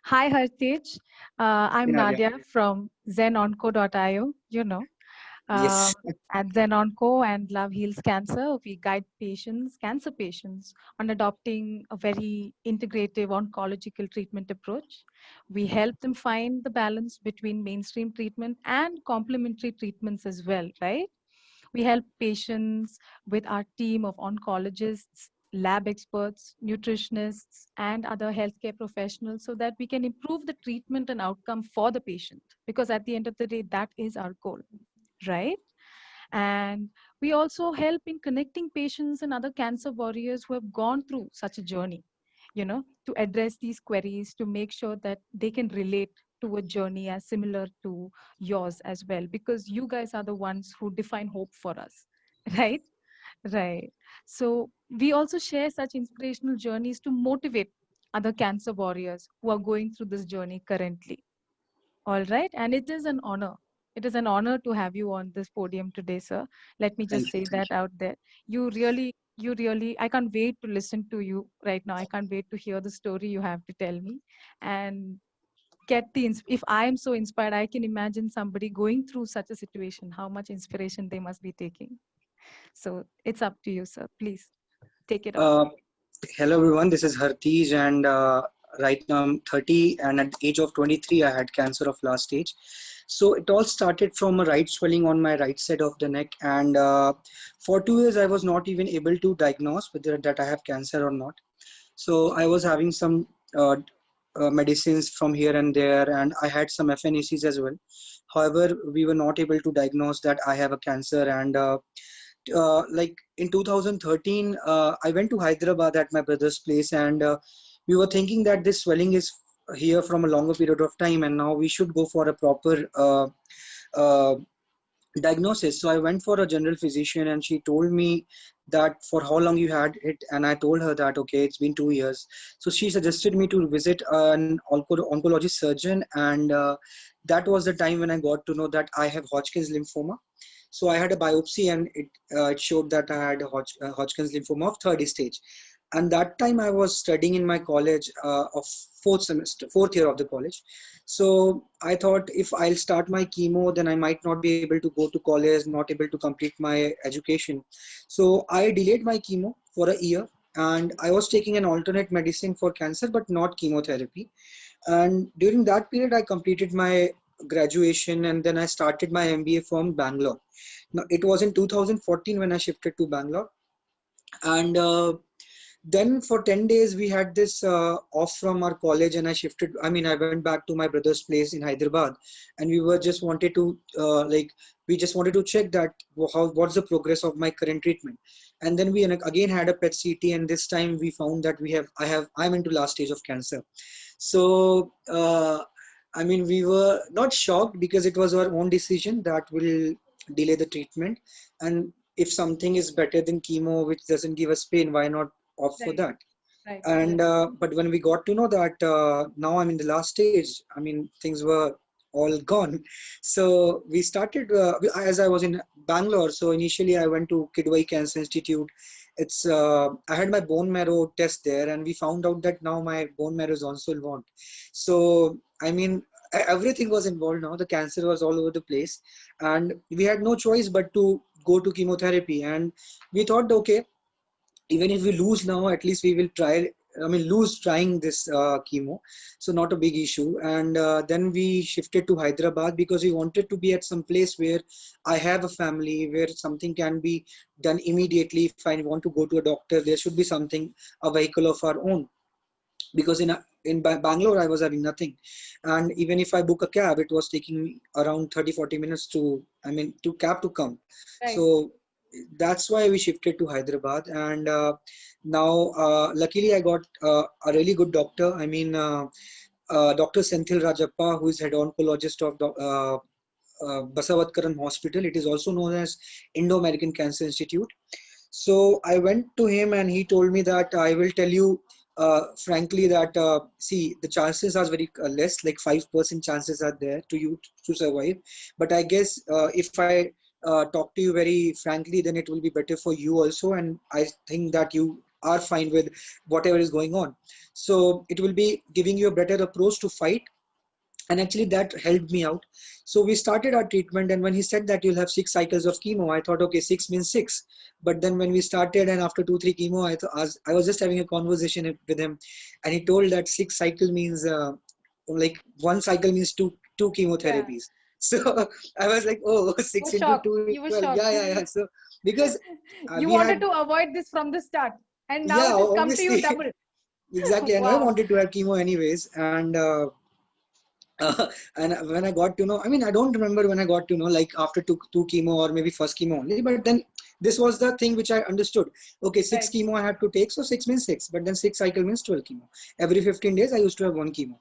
Hi, Hartej. I'm Hey, Nadia. Nadia from zenonco.io. Yes. Uh, at Zenonco and Love Heals Cancer, we guide patients, cancer patients, on adopting a very integrative oncological treatment approach. We help them find the balance between mainstream treatment and complementary treatments as well, right? We help patients with our team of oncologists, lab experts, nutritionists, and other healthcare professionals so that we can improve the treatment and outcome for the patient. Because at the end of the day, that is our goal, right? And we also help in connecting patients and other cancer warriors who have gone through such a journey, to address these queries, to make sure that they can relate to a journey as similar to yours as well, because you guys are the ones who define hope for us, right? Right. So we also share such inspirational journeys to motivate other cancer warriors who are going through this journey currently. All right. And it is an honor. It is an honor to have you on this podium today, sir. Let me Thank just you. say Thank that out there. I can't wait to listen to you right now. I can't wait to hear the story you have to tell me and if I am so inspired, I can imagine somebody going through such a situation, how much inspiration they must be taking. So it's up to you, sir. Please take it you. off. Hello, everyone. This is Hartij, and right now I'm 30, and at the age of 23, I had cancer of last stage. So it all started from a right swelling on my right side of the neck, and for 2 years, I was not even able to diagnose whether that I have cancer or not. So I was having some medicines from here and there, and I had some FNACs as well. However, we were not able to diagnose that I have a cancer, and like in 2013, I went to Hyderabad at my brother's place, and we were thinking that this swelling is here from a longer period of time, and now we should go for a proper uh, diagnosis. So I went for a general physician, and she told me that for how long you had it, and I told her that okay, it's been 2 years. So she suggested me to visit an oncologist surgeon, and that was the time when I got to know that I have Hodgkin's lymphoma. So I had a biopsy, and it showed that I had a Hodgkin's lymphoma of third stage. And that time I was studying in my college of fourth year of the college. So I thought if I'll start my chemo, then I might not be able to go to college, not able to complete my education. So I delayed my chemo for a year, and I was taking an alternate medicine for cancer, but not chemotherapy. And during that period, I completed my graduation, and then I started my MBA from Bangalore. Now, it was in 2014 when I shifted to Bangalore. And then for 10 days we had this off from our college, and I went back to my brother's place in Hyderabad, and we were just wanted to we just wanted to check that what's the progress of my current treatment. And then we again had a PET CT, and this time we found that I'm into last stage of cancer. So we were not shocked because it was our own decision that will delay the treatment. And if something is better than chemo, which doesn't give us pain, why not opt for Right, that? right, And right. but when we got to know that now I'm in the last stage, things were all gone. So we started as I was in Bangalore. So initially I went to Kidwai Cancer Institute. It's I had my bone marrow test there, and we found out that now my bone marrow is also involved. So everything was involved now. The cancer was all over the place, and we had no choice but to go to chemotherapy. And we thought, okay, even if we lose now, at least we will try. Lose trying this chemo, so not a big issue. And then we shifted to Hyderabad because we wanted to be at some place where I have a family, where something can be done immediately. If I want to go to a doctor, there should be something, a vehicle of our own, because Bangalore I was having nothing. And even if I book a cab, it was taking me around 30-40 minutes to cab to come. Right. So that's why we shifted to Hyderabad. And now luckily I got a really good doctor. Dr. Senthil Rajappa, who is head oncologist of Basavadkaran Hospital. It is also known as Indo-American Cancer Institute. So I went to him, and he told me that I will tell you frankly that see, the chances are very less, like 5% chances are there to you to survive. But I guess if I talk to you very frankly, then it will be better for you also. And I think that you are fine with whatever is going on. So it will be giving you a better approach to fight, and actually that helped me out. So we started our treatment, and when he said that you'll have 6 cycles of chemo, I thought, okay, 6 means 6. But then when we started, and after 2 3 chemo, I was just having a conversation with him, and he told that 6 cycle means like 1 cycle means two Yeah. chemotherapies. So I was like, oh, You were six into shocked. two is You were 12. shocked. Yeah. So because You we wanted had, to avoid this from the start, and now yeah, it has come to you obviously, double. exactly, and I Wow. wanted to have chemo anyways, and. And when I got to know, I mean, I don't remember when I got to know, like after two chemo or maybe first chemo only, but then this was the thing which I understood. Okay, six Right. chemo I have to take, so 6 means 6, but then 6 cycle means 12 chemo. Every 15 days, I used to have one chemo.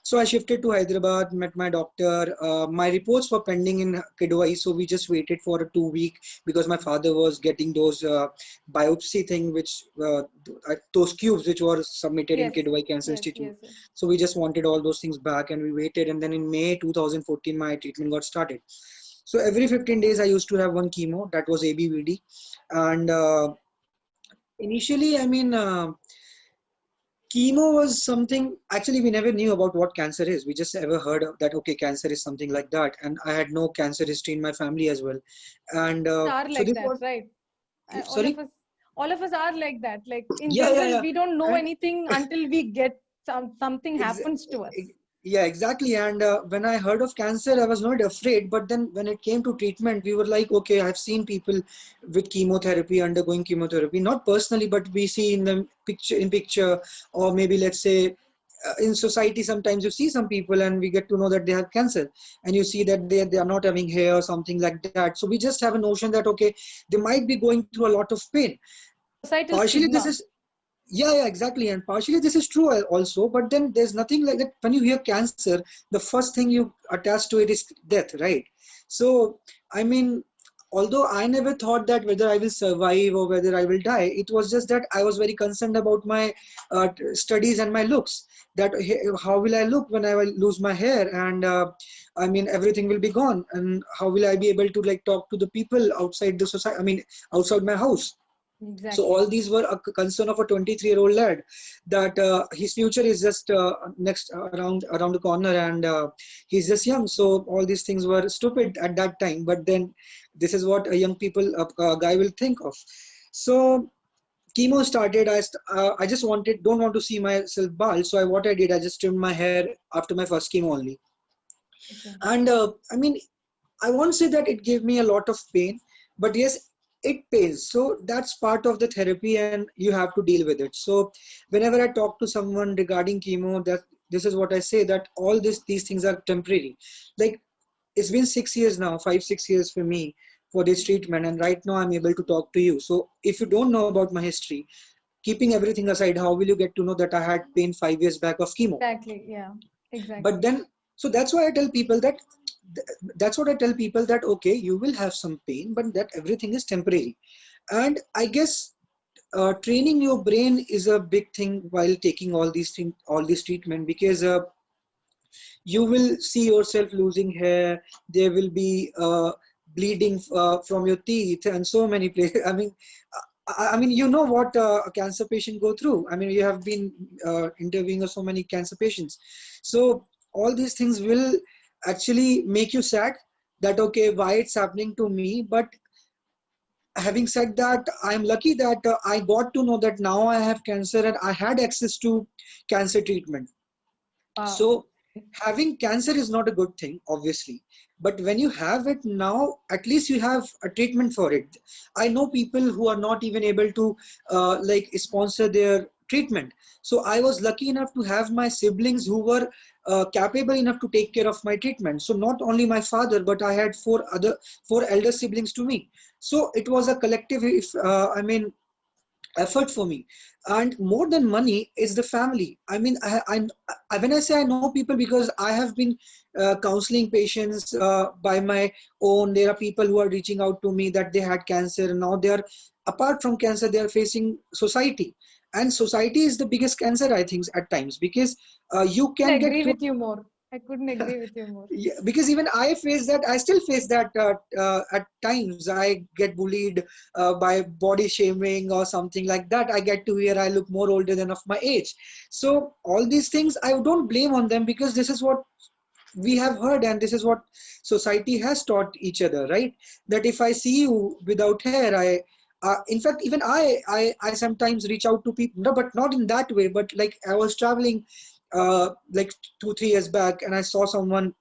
So I shifted to Hyderabad, met my doctor. My reports were pending in Kidwai, so we just waited for a 2 week because my father was getting those biopsy thing, which those cubes which were submitted in Yes. Kidwai Cancer Yes. Institute. Yes. Yes. So we just wanted all those things back, and we waited. And then in May 2014, my treatment got started. So every 15 days, I used to have one chemo. That was ABVD, and initially, I mean. Chemo was something, actually we never knew about what cancer is. We just ever heard of that, okay, cancer is something like that, and I had no cancer history in my family as well. And Are so like this that, was, right? sorry. All of us are like that. Like in general, Yeah. we don't know And anything until we get something ex- happens to us. yeah, exactly. And when I heard of cancer, I was not afraid, but then when it came to treatment, we were like, okay, I've seen people with chemotherapy, undergoing chemotherapy, not personally, but we see in the picture, or maybe let's say in society, sometimes you see some people and we get to know that they have cancer, and you see that they are not having hair or something like that. So we just have a notion that, okay, they might be going through a lot of pain. Societal Partially this stigma. is, yeah, exactly, and partially this is true also, but then there's nothing like that. When you hear cancer, the first thing you attach to it is death, right? So I mean, although I never thought that whether I will survive or whether I will die, it was just that I was very concerned about my studies and my looks, that how will I look when I will lose my hair, and I mean, everything will be gone, and how will I be able to like talk to the people outside the society, I mean, outside my house. So Exactly. all these were a concern of a 23-year-old lad, that his future is just next around the corner, and he's just young. So all these things were stupid at that time. But then this is what a young people a guy will think of. So chemo started. I just don't want to see myself bald. So what I did, I just trimmed my hair after my first chemo only. Okay. And I mean, I won't say that it gave me a lot of pain, but yes, it pains. So that's part of the therapy, and you have to deal with it. So whenever I talk to someone regarding chemo, that this is what I say, that all these things are temporary. Like, it's been 6 years now, 5 6 years for me for this treatment, and right now I'm able to talk to you. So if you don't know about my history, keeping everything aside, how will you get to know that I had pain 5 years back of chemo? Exactly. Yeah. But Exactly. then, so that's why I tell people that, that's what I tell people, that okay, you will have some pain, but that everything is temporary. And I guess training your brain is a big thing while taking all these things, all this treatment, because you will see yourself losing hair. There will be bleeding from your teeth and so many places. I mean, I mean, you know what a cancer patient go through. I mean, you have been interviewing so many cancer patients. So all these things will actually make you sad, that okay, why it's happening to me. But having said that, I'm lucky that I got to know that now I have cancer and I had access to cancer treatment. Wow. So having cancer is not a good thing, obviously. But when you have it now, at least you have a treatment for it. I know people who are not even able to like sponsor their treatment. So I was lucky enough to have my siblings who were capable enough to take care of my treatment. So not only my father, but I had four elder siblings to me. So it was a collective, if I mean, effort for me. And more than money is the family. I mean, when I say I know people, because I have been counseling patients by my own. There are people who are reaching out to me that they had cancer, and now they are, apart from cancer, they are facing society. And society is the biggest cancer, I think, at times, because you Couldn't can get agree through. with you more. I couldn't agree with you more. Yeah, because even I face that. I still face that at times. I get bullied by body shaming or something like that. I get to hear I look more older than of my age. So all these things I don't blame on them, because this is what we have heard and this is what society has taught each other, right? That if I see you without hair, in fact, even I sometimes reach out to people, no, but not in that way. But like I was traveling like 2 3 years back, and I saw someone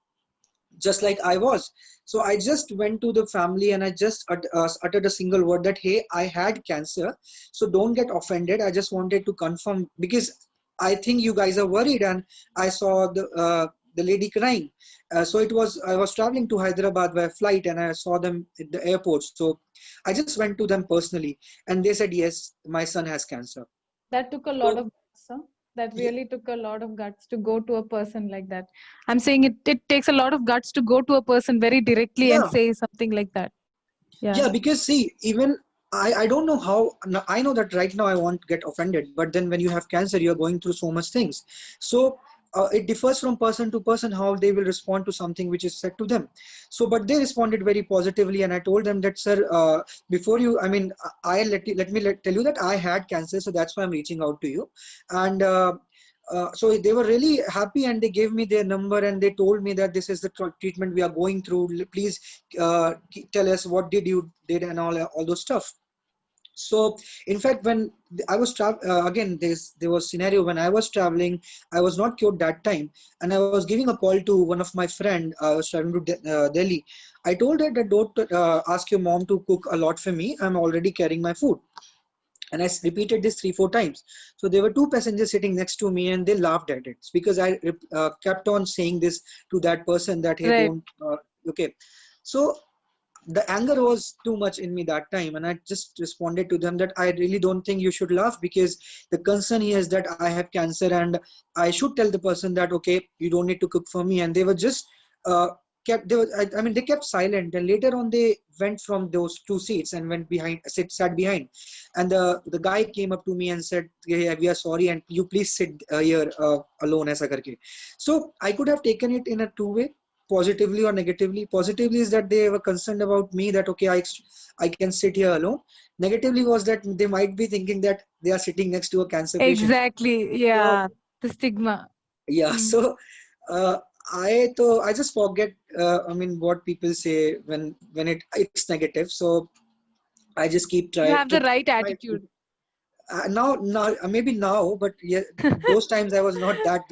just like I was. So I just went to the family and I just uttered a single word that, hey, I had cancer. So don't get offended. I just wanted to confirm, because I think you guys are worried. And I saw the lady crying. I was traveling to Hyderabad by flight, and I saw them at the airport. So I just went to them personally, and they said, yes, my son has cancer. That took a lot So of guts, huh? That yeah, really took a lot of guts to go to a person like that. I'm saying it takes a lot of guts to go to a person very directly and yeah. say something like that. Yeah. Yeah, because see, even I don't know how. I know that right now I won't get offended, but then when you have cancer, you're going through so much things. So it differs from person to person how they will respond to something which is said to them. So, but they responded very positively, and I told them that, sir, before you, I mean, tell you that I had cancer, so that's why I'm reaching out to you, and. So they were really happy, and they gave me their number, and they told me that this is the treatment we are going through. Please tell us what did you did and all those stuff. So in fact, when I was again, there was scenario when I was traveling. I was not cured that time, and I was giving a call to one of my friend. I was traveling to Delhi. I told her that don't ask your mom to cook a lot for me. I'm already carrying my food. And I repeated this 3 4 times. So there were two passengers sitting next to me, and they laughed at it. It's because I kept on saying this to that person that, hey, Right. don't. Okay. So the anger was too much in me that time, and I just responded to them that I really don't think you should laugh, because the concern here is that I have cancer, and I should tell the person that, okay, you don't need to cook for me. And they were just uh, I mean, they kept silent, and later on they went from those two seats and went behind, sat behind. And the guy came up to me and said, hey, we are sorry, and you please sit here alone, aisa karke. So I could have taken it in a two-way, positively or negatively. Positively is that they were concerned about me, that okay, I can sit here alone. Negatively was that they might be thinking that they are sitting next to a cancer patient. Exactly. So Yeah. The stigma. yeah, Mm. so uh, I just forget. I mean, what people say when it's negative. So I just You have the keep right try to. attitude. Now maybe now, but yeah, those times I was not that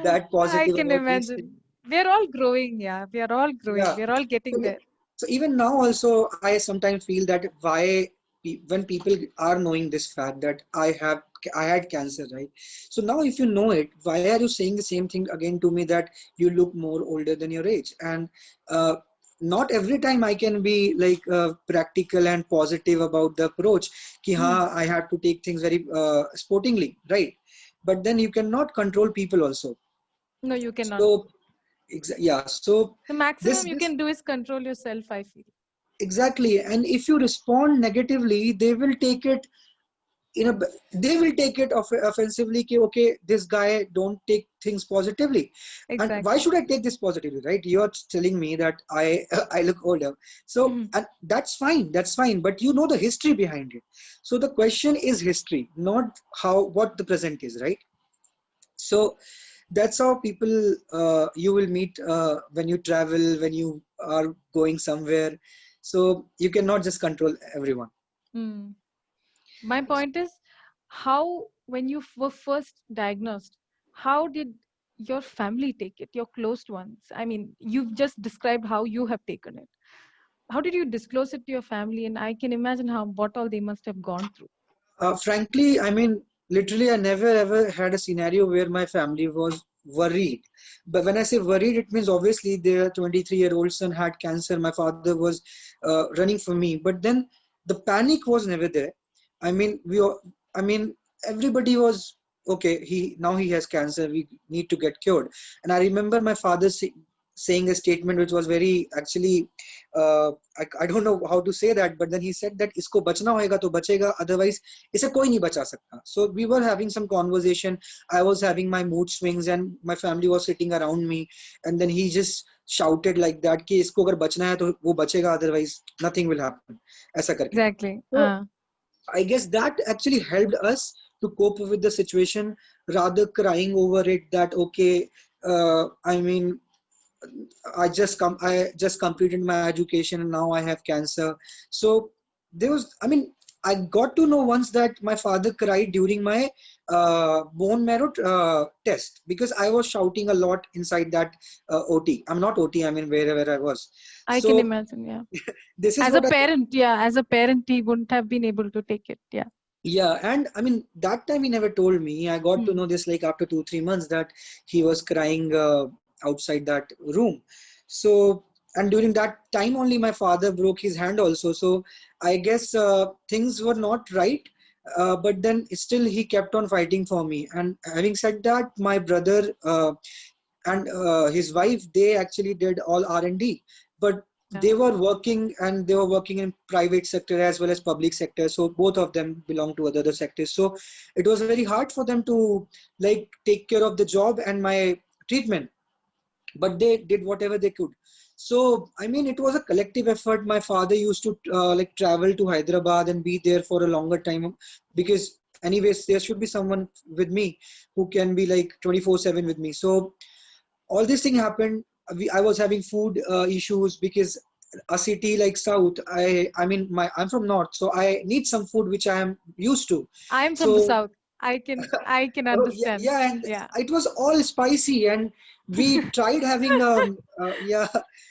that I positive can about these things. imagine. We're all growing. Yeah. We are all growing. Yeah. We're all So, getting there. so even now also, I sometimes feel that when people are knowing this fact that I had cancer, right? So now if you know it, why are you saying the same thing again to me, that you look more older than your age? And uh, not every time I can be like practical and positive about the approach. Ki Mm. haan, I have to take things very sportingly, right? But then you cannot control people also. No, you cannot. So yeah, so The this maximum you this can do is control yourself, I feel. exactly. And if you respond negatively, they will take it they will take it offensively. Ki, okay, this guy don't take things positively. And why Exactly. should I take this positively, right? You're telling me that I I look older. So, Mhm. and that's fine, but you know the history behind it. So the question is history, not what the present is, right? So that's how people you will meet when you travel, when you are going somewhere. So you cannot just control everyone. Mm. My point is, how, when you were first diagnosed, how did your family take it, your close ones? I mean, you've just described how you have taken it. How did you disclose it to your family? And I can imagine how what all they must have gone through. Frankly, I mean, literally, I never ever had a scenario where my family was worried. But when I say worried, it means obviously their 23-year-old son had cancer. My father was running for me. But then the panic was never there. I mean, I mean, everybody was okay. Now he has cancer. We need to get cured. And I remember my father saying a statement which was very actually I don't know how to say that, but then he said that isko bachna hoega to bachega, otherwise ise koi nahi bacha sakta. So we were having some conversation. I was having my mood swings and my family was sitting around me, and then he just shouted like that कि इसको अगर बचना है तो वो बचेगा, otherwise nothing will happen, ऐसा करके. Exactly. So I guess that actually helped us to cope with the situation rather crying over it that okay, I mean, I just completed my education and now I have cancer. So there was, I mean, I got to know once that my father cried during my bone marrow test because I was shouting a lot inside that OT. I'm not OT, I mean wherever I was. I can So imagine, yeah. this is As a what I parent, yeah, as a parent, he wouldn't have been able to take it. Yeah. Yeah, and I mean that time he never told me. I got to know this like after 2-3 months that he was crying outside that room. So and during that time only my father broke his hand also. So I guess things were not right. But then still he kept on fighting for me. And having said that, my brother and his wife, they actually did all R&D, but they were working and they were working in private sector as well as public sector, so both of them belong to other sectors. So it was very hard for them to like take care of the job and my treatment, but they did whatever they could. So I mean it was a collective effort. My father used to like travel to Hyderabad and be there for a longer time because anyways there should be someone with me who can be like 24/7 with me. So all this thing happened. I was having food issues because a city like South, I mean I'm from North, so I need some food which I am used to. I'm from the So South. I can oh yeah, understand. yeah, and Yeah. it was all spicy, and we tried having yeah.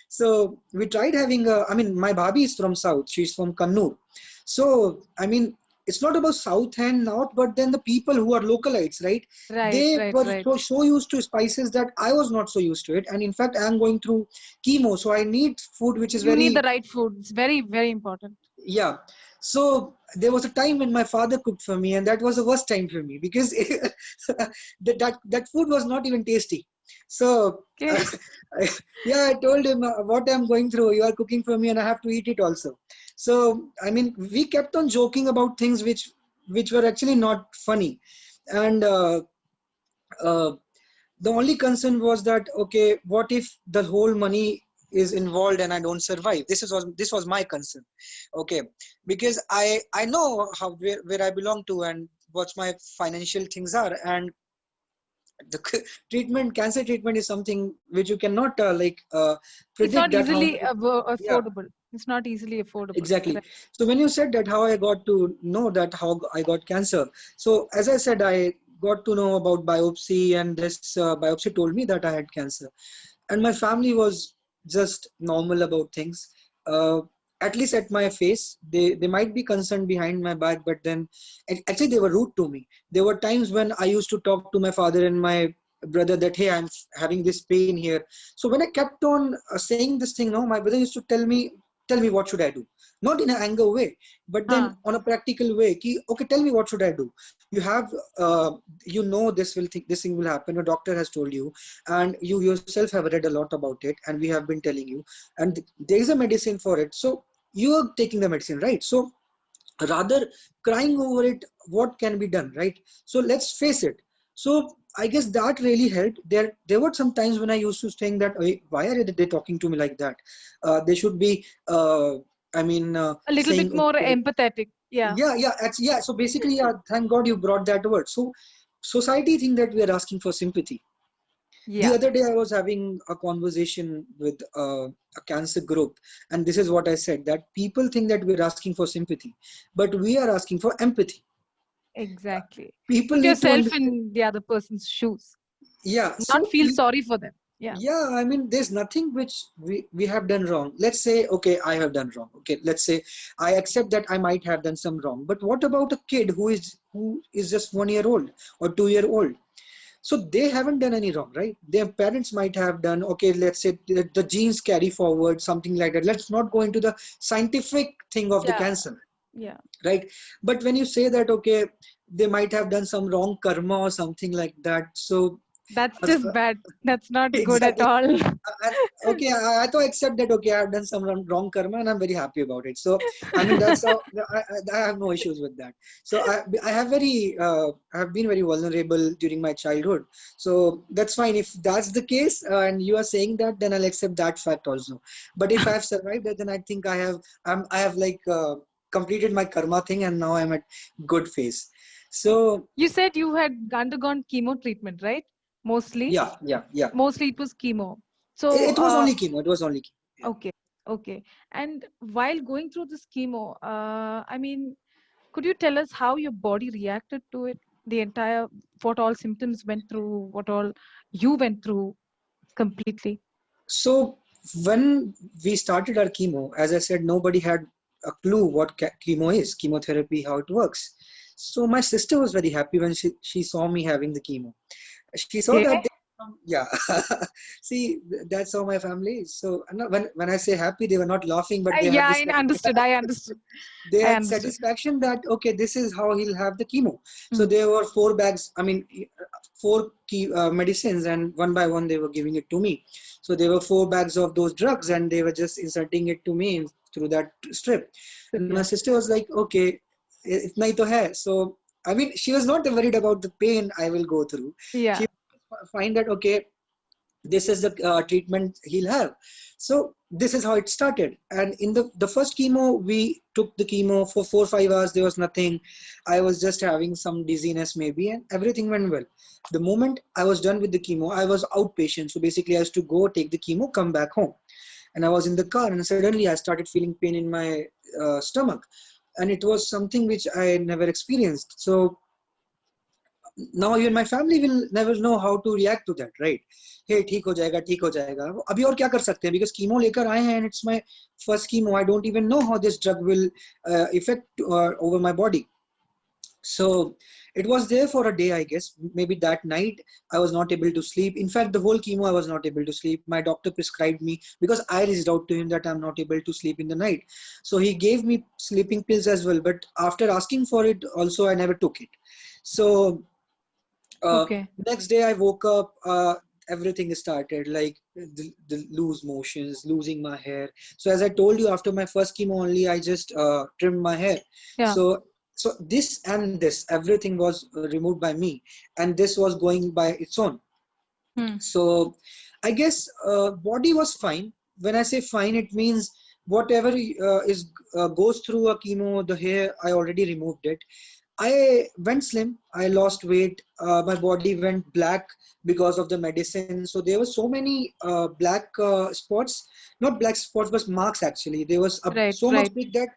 So we tried having I mean my bhabhi is from South. She's from Kannur. So I mean it's not about South and North, but then the people who are localites, right? Right, They right, were right. so used to spices that I was not so used to it. And in fact, I am going through chemo, so I need food which is You need the very right food. It's very, very important. yeah. So there was a time when my father cooked for me, and that was the worst time for me because that food was not even tasty. So Okay. yeah, I told him what I'm going through. You are cooking for me, and I have to eat it also. So I mean, we kept on joking about things which were actually not funny, and uh, the only concern was that okay, what if the whole money is involved and I don't survive? This was my concern. Okay, because I know how where I belong to and what my financial things are, and the cancer treatment is something which you cannot It's predict not that how easily yeah. affordable. It's not easily affordable. Exactly. Right. So when you said that how I got to know that how I got cancer. So as I said, I got to know about biopsy, and this biopsy told me that I had cancer. And my family was just normal about things. Uh, at least at my face, they might be concerned behind my back, but then actually they were rude to me. There were times when I used to talk to my father and my brother that hey, I'm having this pain here. So when I kept on saying this thing, no, my brother used to tell me what should I do, not in an anger way, but then Huh. on a practical way. Ki, okay, tell me what should I do. You have you know this thing will happen. A doctor has told you, and you yourself have read a lot about it, and we have been telling you, and there is a medicine for it. So you are taking the medicine, right? So rather crying over it, what can be done, right? So let's face it. So I guess that really helped. There were some times when I used to think that "Hey, why are they talking to me like that? They should be I mean A little saying bit more okay, empathetic. Yeah. yeah. So basically, yeah, thank God you brought that word. So society think that we are asking for sympathy. The Yeah. other day, I was having a conversation with a cancer group, and this is what I said, that people think that we're asking for sympathy, but we are asking for empathy. Exactly. People Put need to yourself understand. in the other person's shoes. Yeah, Not so feel sorry for them. Yeah. yeah, I mean, there's nothing which we have done wrong. Let's say, okay, I have done wrong. Okay, let's say I accept that I might have done some wrong. But what about a kid who is just 1 year old or 2 year old? So they haven't done any wrong, right? Their parents might have done, okay, let's say the genes carry forward, something like that. Let's not go into the scientific thing of the Yeah. cancer, Yeah. right? But when you say that, okay, they might have done some wrong karma or something like that. So That's Or just bad. That's not good at exactly. all. Okay, I thought accept that. Okay, I've done some wrong karma, and I'm very happy about it. So, I mean, that's how I have no issues with that. So, I have been very vulnerable during my childhood. So that's fine. If that's the case, and you are saying that, then I'll accept that fact also. But if I have survived that, then I think I have like completed my karma thing, and now I'm at good phase. So You said you had undergone chemo treatment, right? Mostly. yeah, yeah, yeah. Mostly it was chemo. So, It was only chemo. It was only chemo. Yeah. okay, okay. And while going through this chemo, I mean, could you tell us how your body reacted to it? The entire, what all symptoms went through, what all you went through completely? So when we started our chemo, as I said, nobody had a clue what chemo is, chemotherapy, how it works. So my sister was very happy when she saw me having the chemo. She saw Okay. that yeah. See, that's how my family is. So when I say happy, they were not laughing, but they had Yeah, this I understood. I understood. they I had understood. satisfaction that okay, this is how he'll have the chemo. So Mm. there were four bags, I mean four key medicines, and one by one they were giving it to me. So there were four bags of those drugs, and they were just inserting it to me through that strip. And my Yeah. sister was like, okay, itna hi to hai. So I mean, she was not worried about the pain I will go through. Yeah. She find that okay, this is the treatment he'll have. So this is how it started. And in the first chemo, we took the chemo for 4 or 5 hours. There was nothing. I was just having some dizziness maybe, and everything went well. The moment I was done with the chemo, I was outpatient. So basically I used to go take the chemo, come back home. And I was in the car, and suddenly I started feeling pain in my stomach. And it was something which I never experienced. So now even my family will never know how to react to that, right? Hey, ठीक हो जाएगा अभी और क्या कर सकते हैं, because chemo लेकर आए हैं and it's my first chemo. I don't even know how this drug will affect over my body. So it was there for a day, I guess. Maybe that night I was not able to sleep. In fact, the whole chemo I was not able to sleep. My doctor prescribed me, because I reached out to him that I'm not able to sleep in the night. So he gave me sleeping pills as well. But after asking for it, also I never took it. So Okay. next day I woke up, everything started like the loose motions, losing my hair. So as I told you, after my first chemo only, I just trimmed my hair. Yeah. So this and this, everything was removed by me, and this was going by its own. Hmm. So I guess body was fine. When I say fine, it means whatever is goes through a chemo, the hair I already removed it. I went slim. I lost weight. My body went black because of the medicine. So there were so many black spots, not black spots, but marks actually. There was Right, so much right. big that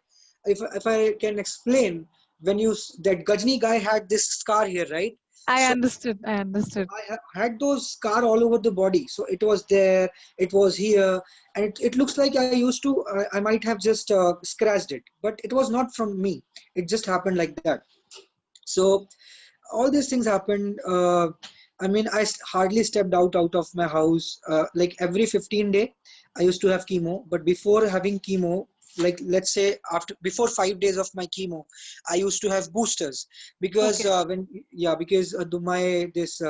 if I can explain, when that Gajni guy had this scar here, right? I So understood. I understood. had those scar all over the body. So it was there, it was here, and it looks like I might have just scratched it, but it was not from me. It just happened like that. So all these things happened. I mean, hardly stepped out of my house. Like every 15 day, I used to have chemo. But before having chemo, like let's say before 5 days of my chemo, I used to have boosters, because Okay. because my this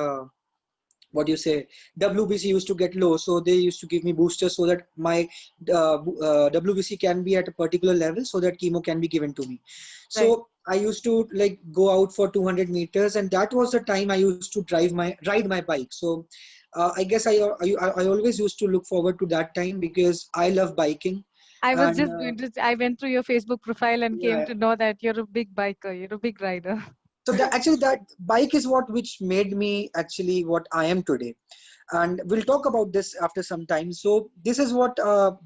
what do you say, WBC used to get low, so they used to give me boosters so that my WBC can be at a particular level so that chemo can be given to me. Right. So I used to like go out for 200 meters, and that was the time I used to ride my bike. So I guess I always used to look forward to that time because I love biking. I was And just going to, I went through your Facebook profile and came yeah, to know that you're a big biker, you're a big rider. so that bike is what which made me actually what I am today. And we'll talk about this after some time. So this is what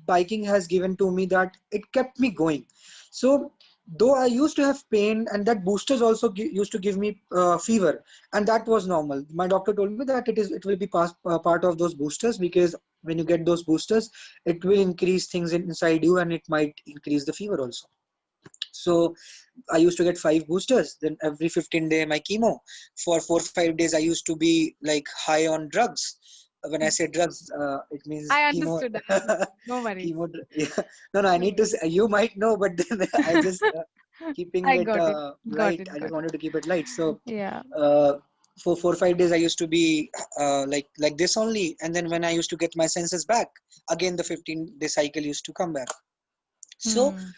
biking has given to me, that it kept me going. So though I used to have pain, and that boosters also used to give me fever, and that was normal. My doctor told me that it will be part of those boosters, because when you get those boosters, it will increase things inside you, and it might increase the fever also. So I used to get 5 boosters. Then every 15 day my chemo. For 4 or 5 days I used to be like high on drugs. When I say drugs, it means I chemo. understood. I understood. No worries. Chemo. Yeah. No, I No need to worries. say, you might know, but then I just keeping I it got it. Got light. it. I just Got it. wanted to keep it light. So Yeah. uh, for 4 or 5 days I used to be like this only, and then when I used to get my senses back, again the 15-day cycle used to come back. So Hmm.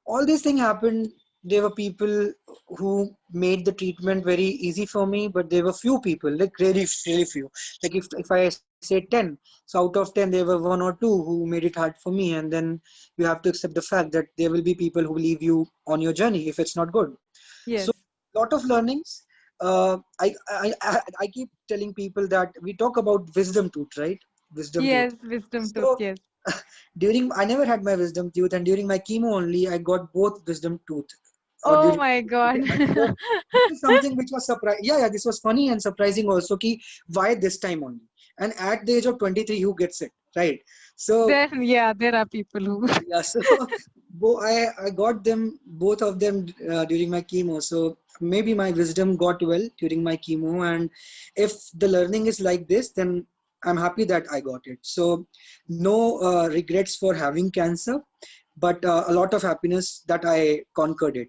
all this thing happened. There were people who made the treatment very easy for me, but there were few people, like really few. Like if I say 10, so out of 10 there were one or two who made it hard for me, and then you have to accept the fact that there will be people who leave you on your journey if it's not good. So Yes. lot of learnings. I keep telling people that we talk about wisdom tooth, right? Wisdom tooth. Yes, wisdom tooth. So Yes. during I never had my wisdom tooth, and during my chemo only I got both wisdom tooth. Or Oh during my God. so this is something which was surprising. Yeah, this was funny and surprising also. Ki why this time only? And at the age of 23, who gets it, right? So Then, yeah, there are people who. yeah, so I got them both of them during my chemo. So maybe my wisdom got well during my chemo, and if the learning is like this, then I'm happy that I got it. So no regrets for having cancer, but a lot of happiness that I conquered it.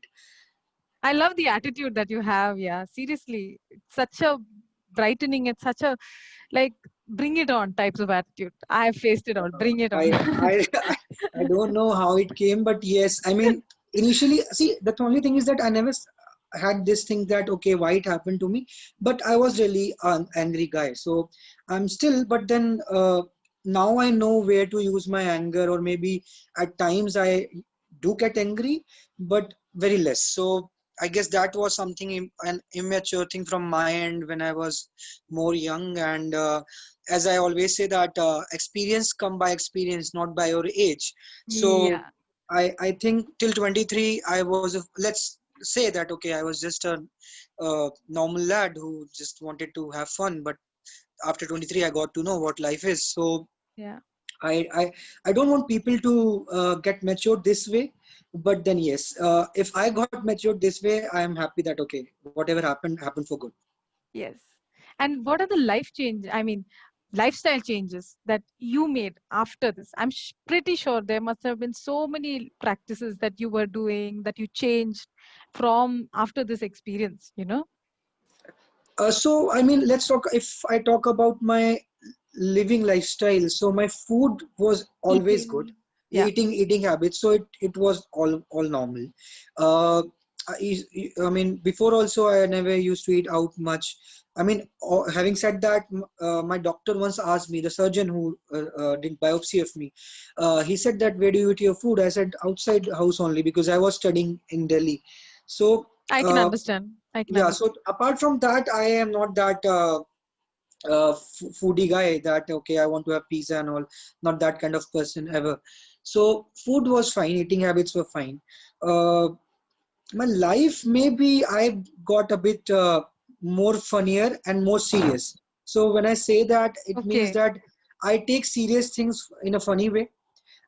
I love the attitude that you have. Yeah, seriously, it's such a brightening. It's such a like bring it on types of attitude. I have faced it all. Bring it on. I I don't know how it came, but yes, I mean, initially, see, the only thing is that I never had this thing that okay, why it happened to me, but I was really an angry guy. So I'm still, but then now I know where to use my anger, or maybe at times I do get angry, but very less. So I guess that was something an immature thing from my end when I was more young, and as I always say that experience come by experience, not by your age. So Yeah. I think till 23 I was let's say that okay, I was just a normal lad who just wanted to have fun, but after 23 I got to know what life is. So Yeah. I I, I don't want people to get matured this way, but then yes, if I got matured this way, I am happy that okay, whatever happened for good. Yes. And what are the life change? I mean, lifestyle changes that you made after this? I'm pretty sure there must have been so many practices that you were doing that you changed from after this experience, you know? So I mean, let's talk. If I talk about my living lifestyle, so my food was always good. Eating. Yeah. Eating habits, so it was all normal. Uh, I mean, before also I never used to eat out much. I mean, having said that, my doctor once asked me, the surgeon who did biopsy of me, he said that where do you eat your food? I said outside house only because I was studying in Delhi. So. I can Uh, understand. I can yeah, so understand. apart from that, I am not that foodie guy that okay, I want to have pizza and all. Not that kind of person ever. So food was fine, eating habits were fine. Uh, my life, maybe I got a bit more funnier and more serious. So when I say that, it means Okay. that I take serious things in a funny way,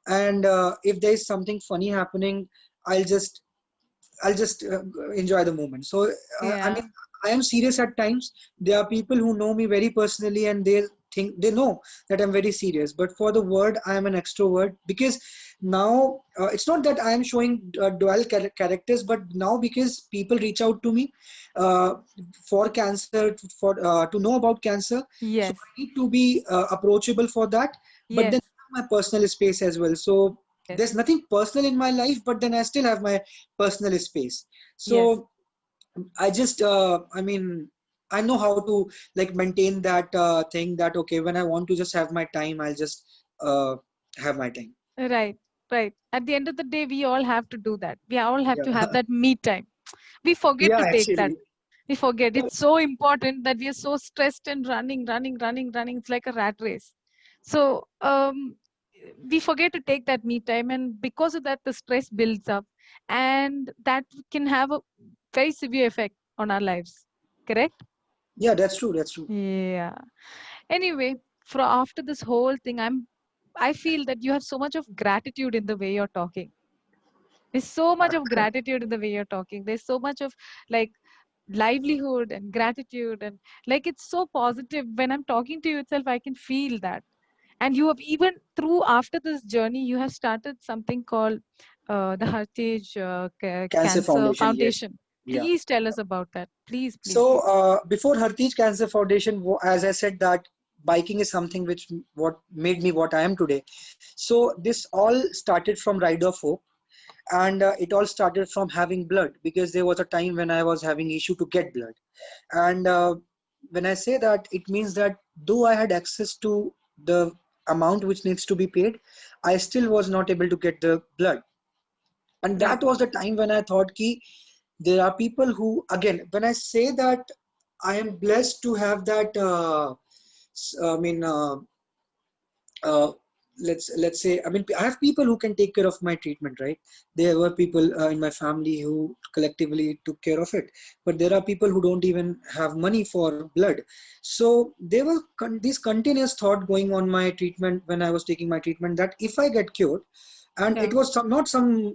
and if there is something funny happening, I'll just I'll just enjoy the moment. So, I Yeah. mean, I am serious at times. There are people who know me very personally, and they know that I'm very serious. But for the word, I am an extrovert because now it's not that I am showing dual characters, but now because people reach out to me uh, for cancer, for to know about cancer, so Yes. I need to be approachable for that. But then Yes. my personal space as well. So Yes. there's nothing personal in my life, but then I still have my personal space. Yes. So I just I mean, I know how to like maintain that thing that okay, when I want to just have my time, I'll just uh, have my time. Right. Right. At the end of the day, we all have to do that. We all have Yeah. to have that me time. We forget Yeah, to take that. actually. We forget. So, It's so important that we are so stressed and running. It's like a rat race. So we forget to take that me time, and because of that, the stress builds up, and that can have a very severe effect on our lives. Correct? yeah, that's true. That's true. Yeah. Anyway, for after this whole thing, I feel that you have so much of gratitude in the way you're talking. There's so much of gratitude in the way you're talking. There's so much of like livelihood and gratitude, and like it's so positive. When I'm talking to you itself, I can feel that. And you have even through after this journey, you have started something called the Heritage Cancer Cancer Foundation, yes. Foundation. Yeah. Please tell us about that. Please, please, So please. before Hartij Cancer Foundation, as I said that biking is something which what made me what I am today. So this all started from Ride of Hope, and it all started from having blood, because there was a time when I was having issue to get blood. And when I say that, it means that though I had access to the amount which needs to be paid, I still was not able to get the blood. And Right. that was the time when I thought ki there are people who, again, when I say that I am blessed to have that I mean uh, let's say, I mean, I have people who can take care of my treatment, right? There were people in my family who collectively took care of it, but there are people who don't even have money for blood. So there was this continuous thought going on my treatment when I was taking my treatment, that if I get cured, and Yeah. it was not some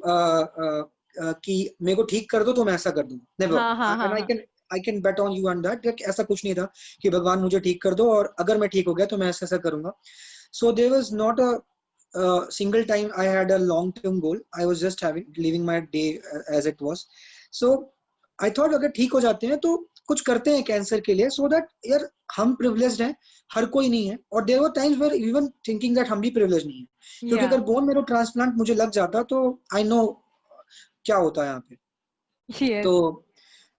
कि मेरे को ठीक कर दो तो मैं ऐसा कर दूँ, never. हाँ हाँ हाँ And हाँ. I can bet on you on that, कि ऐसा कुछ नहीं था कि भगवान मुझे ठीक कर दो और अगर मैं ठीक हो गया तो मैं ऐसा ऐसा करूंगा. So there was not a single time I had a long-term goal. I was just living my day as it was. So I thought अगर ठीक हो जाते हैं तो कुछ करते हैं कैंसर के लिए, so that यार हम privileged हैं, हर कोई नहीं है. और there were times where even thinking that हम भी privileged नहीं है, क्योंकि Yeah. अगर bone marrow transplant मुझे लग जाता तो I know क्या होता है यहाँ पे. Yes. तो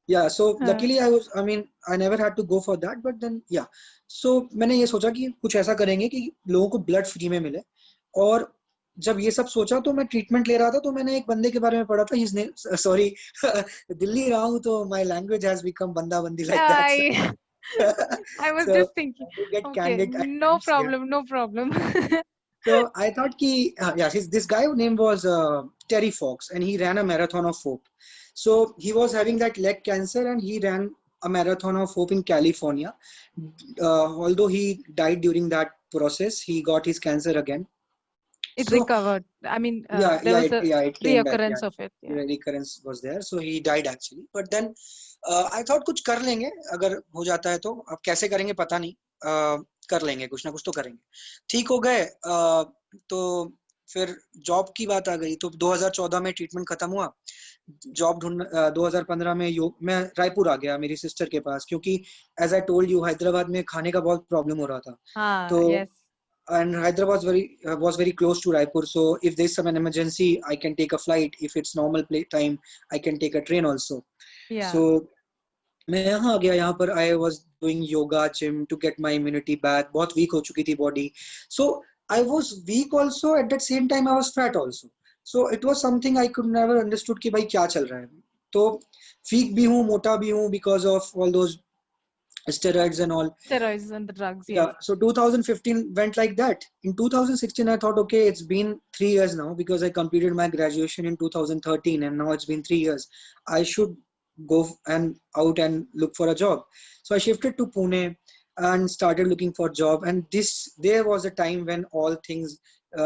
yeah, so हाँ. luckily I mean I never had to go for that, but then yeah, so मैंने ये सोचा कि कुछ ऐसा करेंगे कि लोगों को ब्लड फ्री में मिले. और जब ये सब सोचा तो मैं ट्रीटमेंट ले रहा था, तो मैंने एक बंदे के बारे में पढ़ा था, हिज नेम, सॉरी दिल्ली रहा हूँ तो माय लैंग्वेज हैज बिकम बंदा बंदी like that. I I was So just thinking. I get Okay, candid at no times, yeah. problem, no problem. So I thought yeah, this guy name was Terry Fox, and he ran a marathon of hope. So he was having that leg cancer, and he ran a marathon of hope in California. Although he died during that process, he got his cancer again. It So recovered. I mean, yeah, there was a it came back. Yeah, reoccurrence of it. Yeah. recurrence was there, so he died actually. But then I thought कुछ कर लेंगे, अगर हो जाता है तो. अब कैसे करेंगे पता नहीं, कर लेंगे, कुछ ना कुछ तो करेंगे. ठीक हो गए. तो फिर जॉब की बात आ गई, तो 2014 में ट्रीटमेंट खत्म हुआ. जॉब ढूंढ 2015 में मैं रायपुर आ गया मेरी सिस्टर के पास, क्योंकि as I told you Hyderabad में खाने का बहुत प्रॉब्लम हो रहा था. Ah, तो yes. and Hyderabad was very close to Raipur, so if there's some an emergency, I can take a flight. If it's normal play time, I can take a train also. Yeah. So मैं यहाँ आ गया. यहाँ पर I was doing yoga, gym to get my immunity back. बहुत weak हो चुकी थी body. So I was weak also, at that same time I was fat also. So it was something I could never understood कि भाई क्या चल रहा है. तो weak भी हूँ, मोटा भी हूँ, because of all those steroids and all. Steroids and the drugs. Yeah, Yes. so 2015 went like that. In 2016, I thought, okay, it's been 3 years now, because I completed my graduation in 2013, and now it's been 3 years. I should go and out and look for a job. So I shifted to Pune and started looking for a job. And there was a time when all things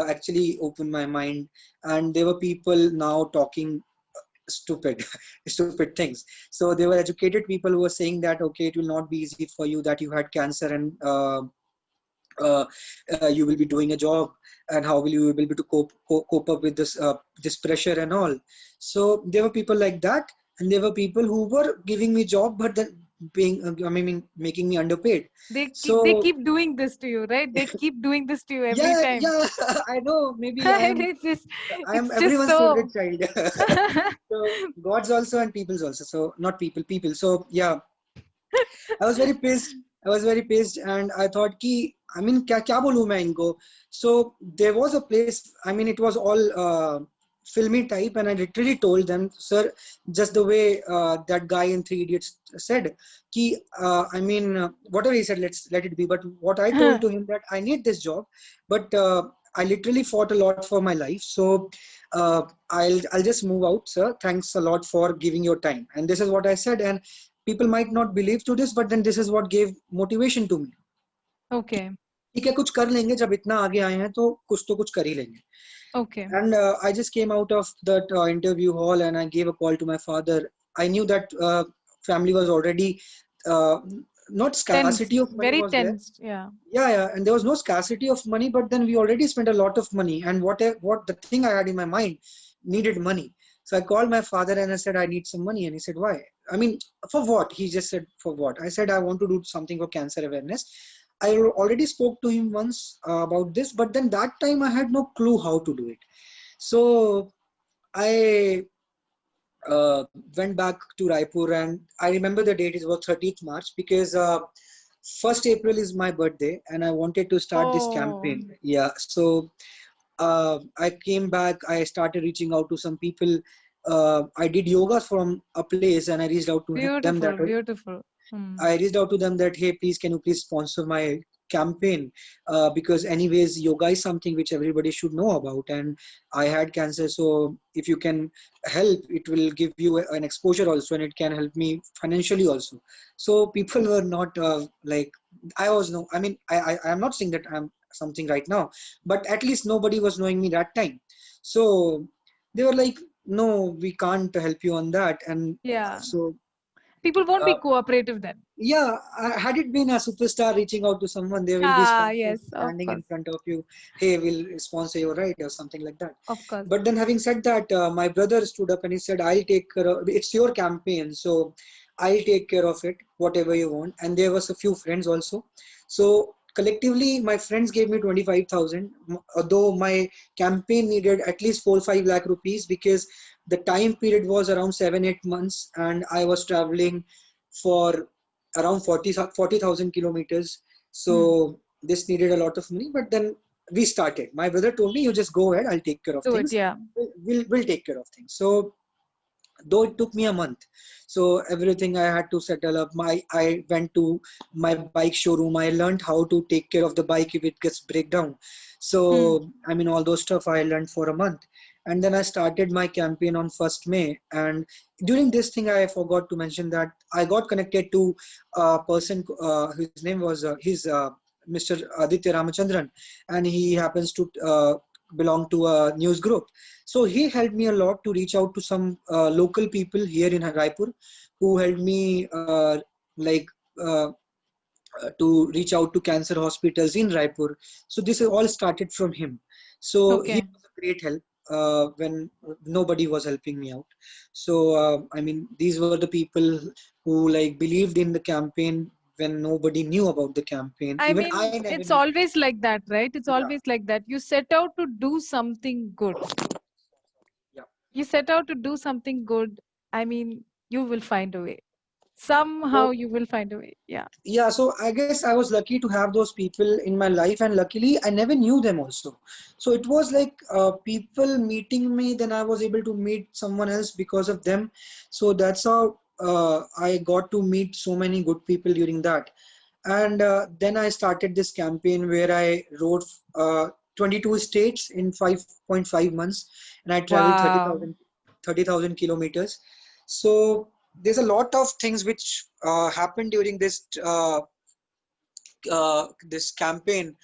actually opened my mind, and there were people now talking stupid stupid things. So they were educated people who were saying that, okay, it will not be easy for you, that you had cancer, and uh, you will be doing a job, and how will you be able to cope up with this pressure and all. So there were people like that, and there were people who were giving me job, but then being I mean making me underpaid. They So keep doing this to you, right? They keep doing this to you every yeah, time. yeah, I know, maybe And I am it's just everyone's so. favorite child. So gods also and people's also. So not people. So yeah, I was very pissed. And I thought कि I mean क्या बोलूँ मैं इनको. So there was a place. I mean, it was all filmy type, and I literally told them, sir, just the way that guy in Three Idiots said, कि I mean whatever he said, let it be. But what I told to him, that I need this job, but I literally fought a lot for my life. So I'll just move out, sir. Thanks a lot for giving your time. And this is what I said. And people might not believe to this, but then this is what gave motivation to me. Okay. ठीक है, कुछ कर लेंगे, जब इतना आगे आए हैं तो कुछ कर ही लेंगे. Okay. And I just came out of that interview hall, and I gave a call to my father. I knew that family was already not scarcity Tensed. of money Very was there. tensed. Yeah. Yeah, and there was no scarcity of money, but then we already spent a lot of money, and what the thing I had in my mind needed money. So I called my father and I said, I need some money. And he said, why? I mean, for what? He just said, for what? I said, I want to do something for cancer awareness. I already spoke to him once about this, but then that time I had no clue how to do it. So I went back to Raipur, and I remember the date is about 30th March, because 1st April is my birthday and I wanted to start this Oh, campaign. Yeah. So I came back, I started reaching out to some people. I did yoga from a place and I reached out to them that beautiful, beautiful. Hmm. I reached out to them that, hey, please, can you please sponsor my campaign? Because anyways, yoga is something which everybody should know about. And I had cancer. So if you can help, it will give you an exposure also, and it can help me financially also. So people were not like, I was no, I mean, I'm not saying that I'm something right now, but at least nobody was knowing me that time. So they were like, no, we can't help you on that. And Yeah. so, People won't be uh, cooperative then. yeah, had it been a superstar reaching out to someone, there will be Ah, sponsors yes, of standing in course. front of you. Hey, we'll sponsor you, right, or something like that. Of course. But then, having said that, my brother stood up and he said, "I'll take care of. It's your campaign, so I'll take care of it, whatever you want." And there was a few friends also. So collectively, my friends gave me 25,000. Although my campaign needed at least 4 5 lakh rupees, because the time period was around 7 8 months, and I was traveling for around 40,000 kilometers. Hmm. So this needed a lot of money, but then we started. My brother told me, you just go ahead, I'll take care of Do it, things. yeah. We'll take care of things. So though it took me a month, so everything I had to settle up. I went to my bike showroom. I learned how to take care of the bike if it gets breakdown. Hmm. So I mean, all those stuff I learned for a month. And then I started my campaign on 1st May. And during this thing, I forgot to mention that I got connected to a person whose name was Mr. Aditya Ramachandran, and he happens to belong to a news group. So he helped me a lot to reach out to some local people here in Raipur, who helped me like uh, to reach out to cancer hospitals in Raipur. So this all started from him. So he Okay. was a great help when nobody was helping me out. So I mean, these were the people who like believed in the campaign when nobody knew about the campaign. I Even I mean, never it's knew. always like that, right? It's Yeah, always like that. You set out to do something good. yeah. You set out to do something good. I mean, you will find a way. Somehow So you will find a way. Yeah. yeah, so I guess I was lucky to have those people in my life, and luckily I never knew them also. So it was like people meeting me, then I was able to meet someone else because of them. So that's how I got to meet so many good people during that. And then I started this campaign where I rode 22 states in 5.5 months, and I traveled Wow. 30,000 kilometers. So there's a lot of things which happened during this campaign.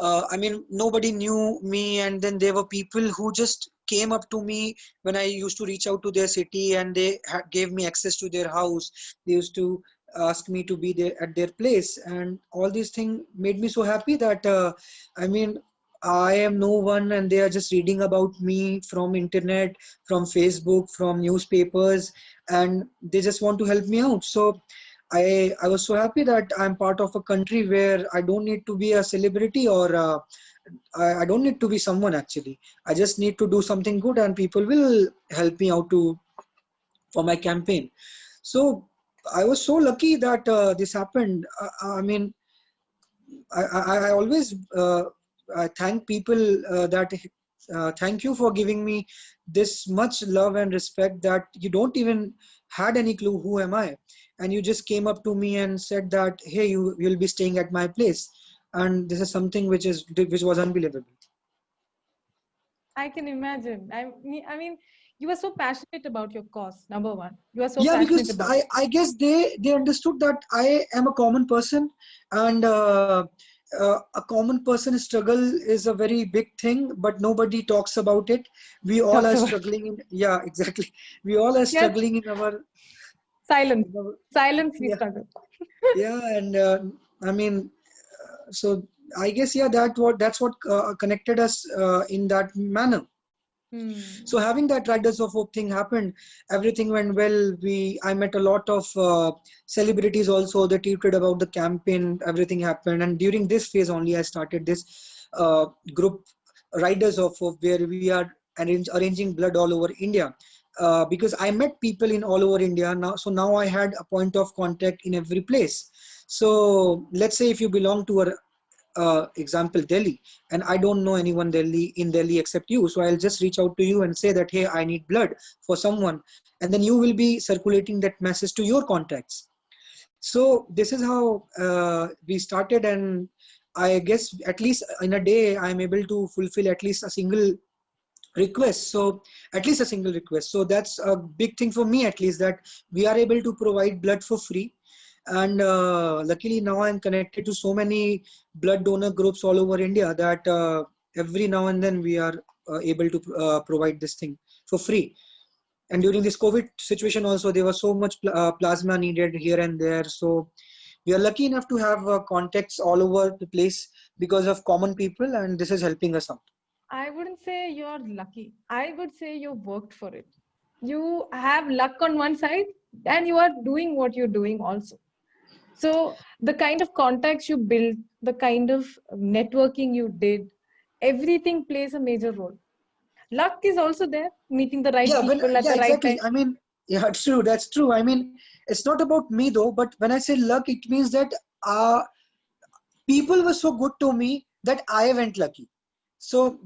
I mean, nobody knew me, and then there were people who just came up to me when I used to reach out to their city, and they gave me access to their house. They used to ask me to be there at their place, and all these things made me so happy that I mean, I am no one, and they are just reading about me from internet, from Facebook, from newspapers, and they just want to help me out. So I was so happy that I'm part of a country where I don't need to be a celebrity, or I don't need to be someone actually. I just need to do something good, and people will help me out to for my campaign. So I was so lucky that this happened. I mean, I always I thank people that thank you for giving me this much love and respect, that you don't even had any clue who am I, and you just came up to me and said that, hey, you'll be staying at my place, and this is something which was unbelievable. I can imagine. I mean, you are so passionate about your cause, number one. You are so Yeah, passionate because about it. I guess they understood that I am a common person, and a common person struggle is a very big thing, but nobody talks about it. We all Talks are about struggling in, yeah, exactly. We all are yes, struggling silence. in our Silence we yeah, struggle. yeah. And I mean, so I guess, yeah, that's what connected us in that manner. So Hmm. having that Riders of Hope thing happened, everything went well. I met a lot of celebrities also. They tweeted about the campaign. Everything happened, and during this phase only, I started this group, Riders of Hope, where we are arranging blood all over India. Because I met people in all over India now, so now I had a point of contact in every place. So let's say if you belong to a example Delhi, and I don't know anyone Delhi except you, so I'll just reach out to you and say that, hey, I need blood for someone, and then you will be circulating that message to your contacts. So this is how we started, and I guess at least in a day I'm able to fulfill at least a single request. So at least a single request. So that's a big thing for me, at least, that we are able to provide blood for free. And luckily now I'm connected to so many blood donor groups all over India that every now and then we are able to provide this thing for free. And during this COVID situation also, there was so much plasma needed here and there. So we are lucky enough to have contacts all over the place because of common people, and this is helping us out. I wouldn't say you're lucky. I would say you worked for it. You have luck on one side and you are doing what you're doing also. So the kind of contacts you built, the kind of networking you did, everything plays a major role. Luck is also there, meeting the right Yeah, people at yeah, the right exactly. time. I mean, yeah, true. That's true. I mean, it's not about me though, but when I say luck, it means that uh, people were so good to me that I went lucky. So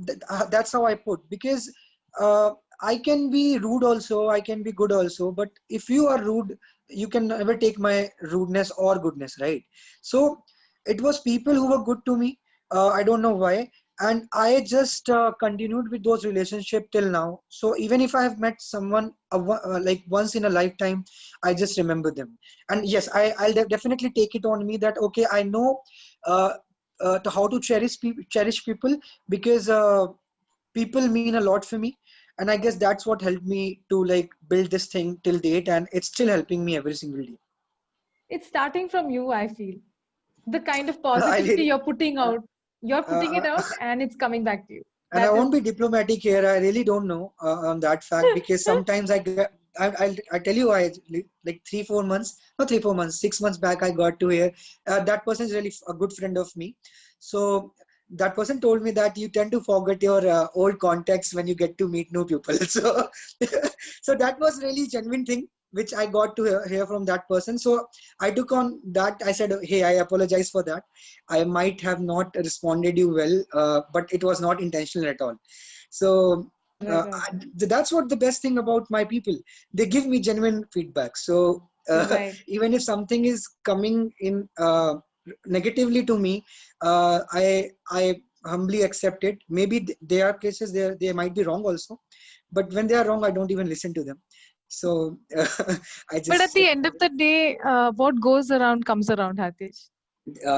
that's how I put, because uh, I can be rude also, I can be good also, but if you are rude, you can never take my rudeness or goodness, right? So it was people who were good to me. I don't know why, and I just continued with those relationships till now. So even if I have met someone like once in a lifetime, I just remember them. And yes, I'll definitely take it on me that okay, I know uh, to how to cherish people, because people mean a lot for me, and I guess that's what helped me to like build this thing till date, and it's still helping me every single day. It's starting from you, I feel. The kind of I positivity really, you're putting it uh, out and it's coming back to you. and I That is won't be diplomatic here. I really don't know on that fact, because sometimes I tell you, like 3 4 months, not 3 4 months, 6 months back, I got to hear that person is really a good friend of me. So that person told me that you tend to forget your old contacts when you get to meet new people. So so that was really genuine thing which I got to hear from that person. So I took on that. I said, hey, I apologize for that. I might have not responded you well, but it was not intentional at all. So that's what the best thing about my people. They give me genuine feedback. So right. even if something is coming in negatively to me, I humbly accept it. Maybe there are cases they might be wrong also, but when they are wrong, I don't even listen to them. So I But at just the end of the day, what goes around comes around, Hatish.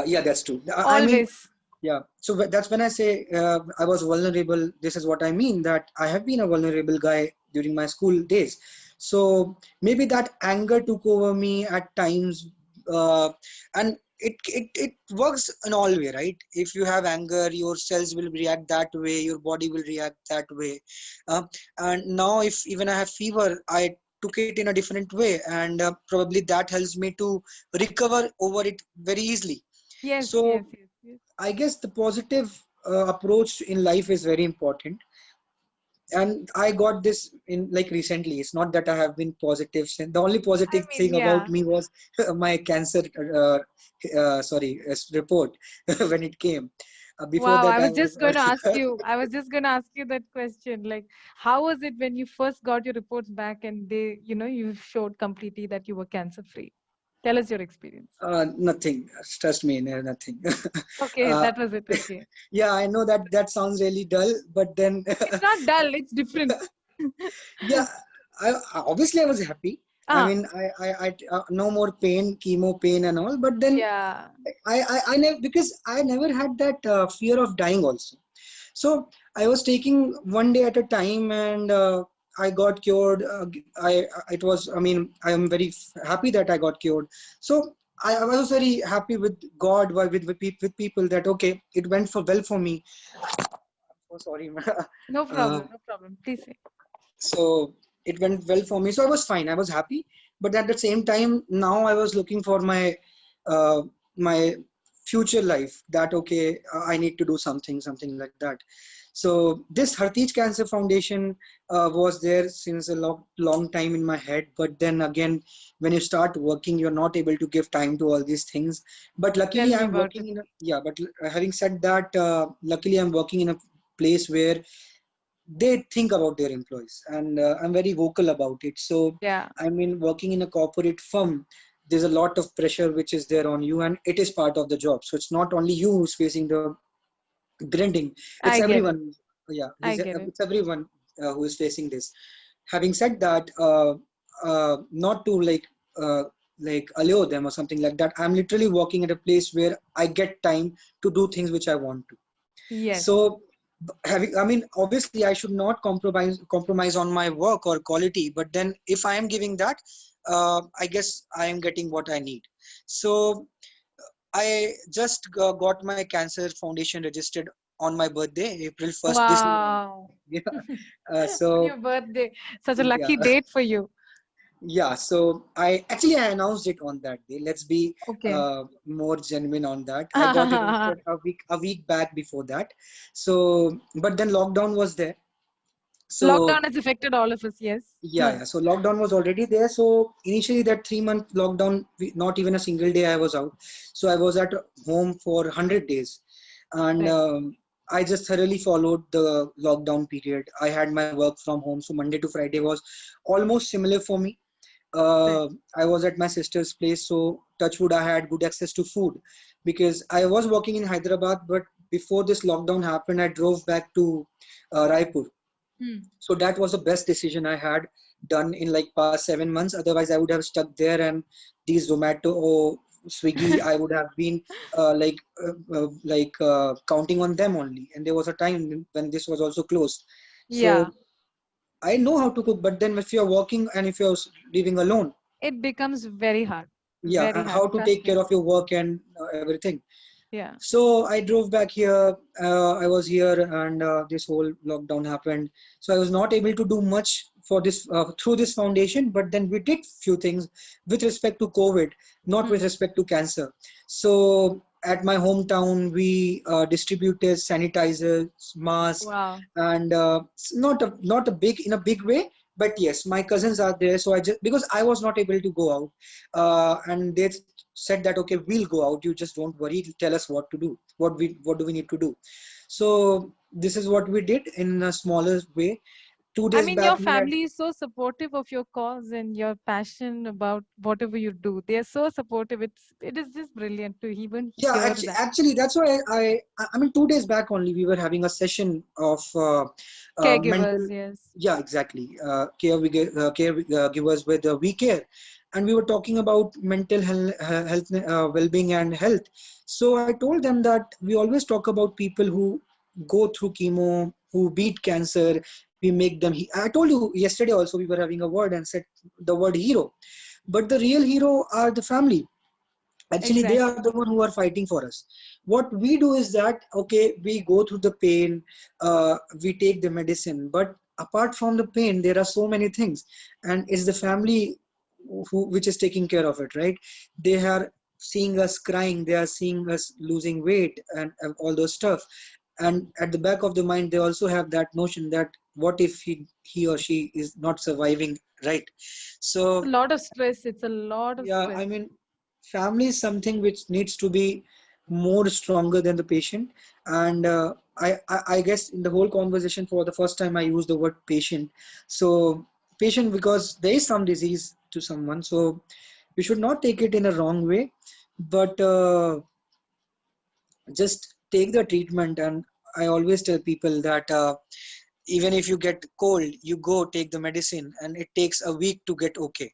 yeah, that's true. I mean, Always. yeah, so that's when I say I was vulnerable. This is what I mean, that I have been a vulnerable guy during my school days. So maybe that anger took over me at times, and it works in all way, right? If you have anger, your cells will react that way, your body will react that way. uh, and now if even I have fever, I took it in a different way, and probably that helps me to recover over it very easily. Yes, So yes, yes, yes. I guess the positive approach in life is very important. And I got this in like recently. It's not that I have been positive since. The only I positive mean, thing yeah. about me was my cancer, report when it came. Before Wow, that, I I was was. just going to ask you. I was just going to ask you that question. Like, how was it when you first got your reports back and you showed completely that you were cancer free? Tell us your experience. Nothing. Trust me, nothing. Okay, uh, that was it. Okay. yeah, I know that that sounds really dull, but then It's not dull, it's different. yeah, obviously I was happy. I Ah, mean, no more pain, chemo pain and all. But then yeah. I never, because I never had that fear of dying also. So I was taking one day at a time, and I got cured. It was, I mean, I am very happy that I got cured. So I was very happy with God, with people, that okay, it went for well for me. Oh, sorry. No uh, problem, no problem. Please say. so it went well for me. So I was fine. I was happy. But at the same time, now I was looking for uh, my future life. That okay, I need to do something like that. So this Hartij Cancer Foundation was there since a long time in my head. But then again, when you start working, you're not able to give time to all these things. But Tell luckily, me I'm about it. working in a, yeah. But having said that, luckily I'm working in a place where they think about their employees, and I'm very vocal about it. So Yeah, I mean, working in a corporate firm, there's a lot of pressure which is there on you, and it is part of the job. So it's not only you who's facing the grinding, it's I get it. everyone. Yeah, I get it. it's everyone who is facing this. Having said that, not to uh, like allure them or something like that, I'm literally working at a place where I get time to do things which I want to. Yes. So having, I mean, obviously I should not compromise on my work or quality, but then if I am giving that, I guess I am getting what I need. So I just got my cancer foundation registered on my birthday, April 1st this year. Wow. Yeah. On your So birthday. Such a yeah. lucky date for you. Yeah, so I announced it on that day. Let's be Okay. more genuine on that. I got it registered a week back before that. So, but then lockdown was there. So Lockdown has affected all of us, yes. yeah. So lockdown was already there. So initially that 3 month lockdown, not even a single day I was out. So I was at home for 100 days, and Right. I just thoroughly followed the lockdown period. I had my work from home, so Monday to Friday was almost similar for me. Right. uh, I was at my sister's place, so touchwood, I had good access to food because I was working in Hyderabad. But before this lockdown happened, I drove back to Raipur. Hmm. So that was the best decision I had done in like past 7 months. Otherwise, I would have stuck there, and these Zomato or Swiggy, I would have been counting on them only. And there was a time when this was also closed. Yeah. So I know how to cook, but then if you're working and if you're living alone, It becomes very hard. yeah, Very and hard. how to Trust take care me. of your work and everything. Yeah. So I drove back here. I was here, and this whole lockdown happened. So I was not able to do much for this through this foundation. But then we did few things with respect to COVID, not with Hmm. respect to cancer. So at my hometown, we distributed sanitizers, masks, Wow. and not a big in a big way. But yes, my cousins are there. So I just, because I was not able to go out, and they said that okay, we'll go out, you just don't worry, tell us what to do, what do we need to do. So this is what we did in a smaller way. two I days mean, your back we had family is so supportive of your cause and your passion about whatever you do. They are so supportive. It is just brilliant to even Yeah, hear actually, that. actually that's why I mean 2 days back only we were having a session of mental, Caregivers, yes. yeah, exactly, care givers with we care, and we were talking about mental health, well-being and health. So I told them that we always talk about people who go through chemo, who beat cancer. We make them I told you yesterday also, we were having a word and said the word hero, but the real hero are the family. Actually, they are Exactly. the one who are fighting for us. What we do is that okay, we go through the pain, we take the medicine, but apart from the pain there are so many things, and it's the family which is taking care of it, right? They are seeing us crying, they are seeing us losing weight and all those stuff, and at the back of the mind they also have that notion that what if he or she is not surviving, right? It's a So lot of stress. It's a lot of yeah, stress. I mean, family is something which needs to be more stronger than the patient. And I guess in the whole conversation, for the first time, I used the word patient. So, patient because there is some disease to someone. So, we should not take it in a wrong way, but just take the treatment. And I always tell people that even if you get cold, you go take the medicine, and it takes a week to get okay.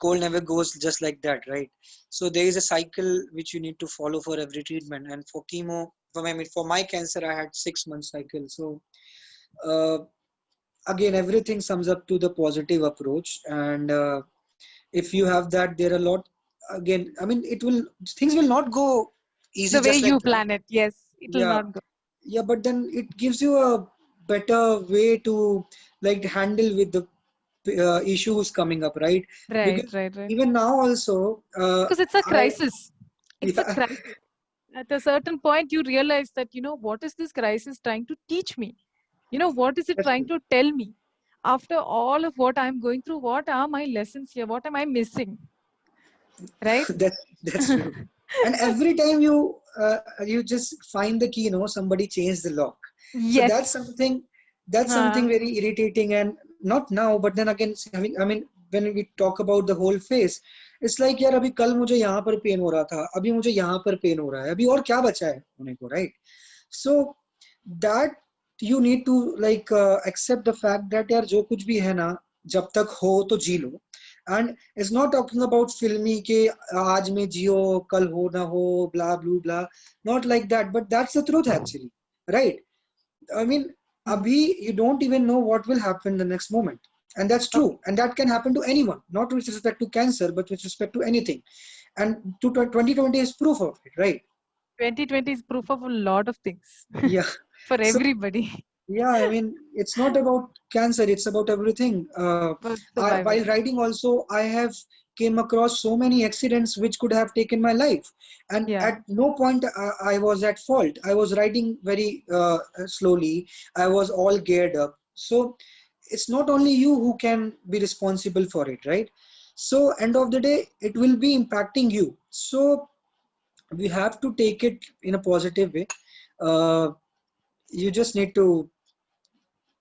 Cold never goes just like that, right? So there is a cycle which you need to follow for every treatment. And for chemo, for my cancer, I had 6 months cycle. So uh, again, everything sums up to the positive approach. And if you have that, there are a lot. Again, I mean, things will not go easy The way just like you that. plan it, yes, it will Yeah, not go. yeah, but then it gives you a better way to like handle with the issues coming up, right? Right, Because right, right. even now also, Because it's a I crisis. It's a yeah, crisis. At a certain point, you realize that, what is this crisis trying to teach me? What is it that's trying true. to tell me? After all of what I'm going through, what are my lessons here? What am I missing? Right? That's true. And every time you just find the key, somebody changed the lock. So Yes. that's something Uh, very irritating. And not now, but then again, I mean, when we talk about the whole face, it's like यार अभी कल मुझे यहाँ पर pen हो रहा था, अभी मुझे यहाँ पर पेन हो रहा है, अभी और क्या बचा है होने को, right? So that you need to like accept the fact that यार जो कुछ भी है ना, जब तक हो तो जी लो. And it's not talking about filmy के आज में जियो कल हो ना हो blah blah blah, not like that, but that's the truth actually, right? I mean, hmm. abhi you don't even know what will happen the next moment, and that's Of true, and that can happen to anyone, not with respect to cancer but with respect to anything. And 2020 is proof of it, right? 2020 is proof of a lot of things Yeah. for So everybody. yeah, I mean, it's not about cancer, it's about everything. For While survival. riding also, I have came across so many accidents which could have taken my life, and Yeah. at no point I was at fault. I was riding very slowly. I was all geared up. So it's not only you who can be responsible for it, right? So end of the day, it will be impacting you. So we have to take it in a positive way. Uh, you just need to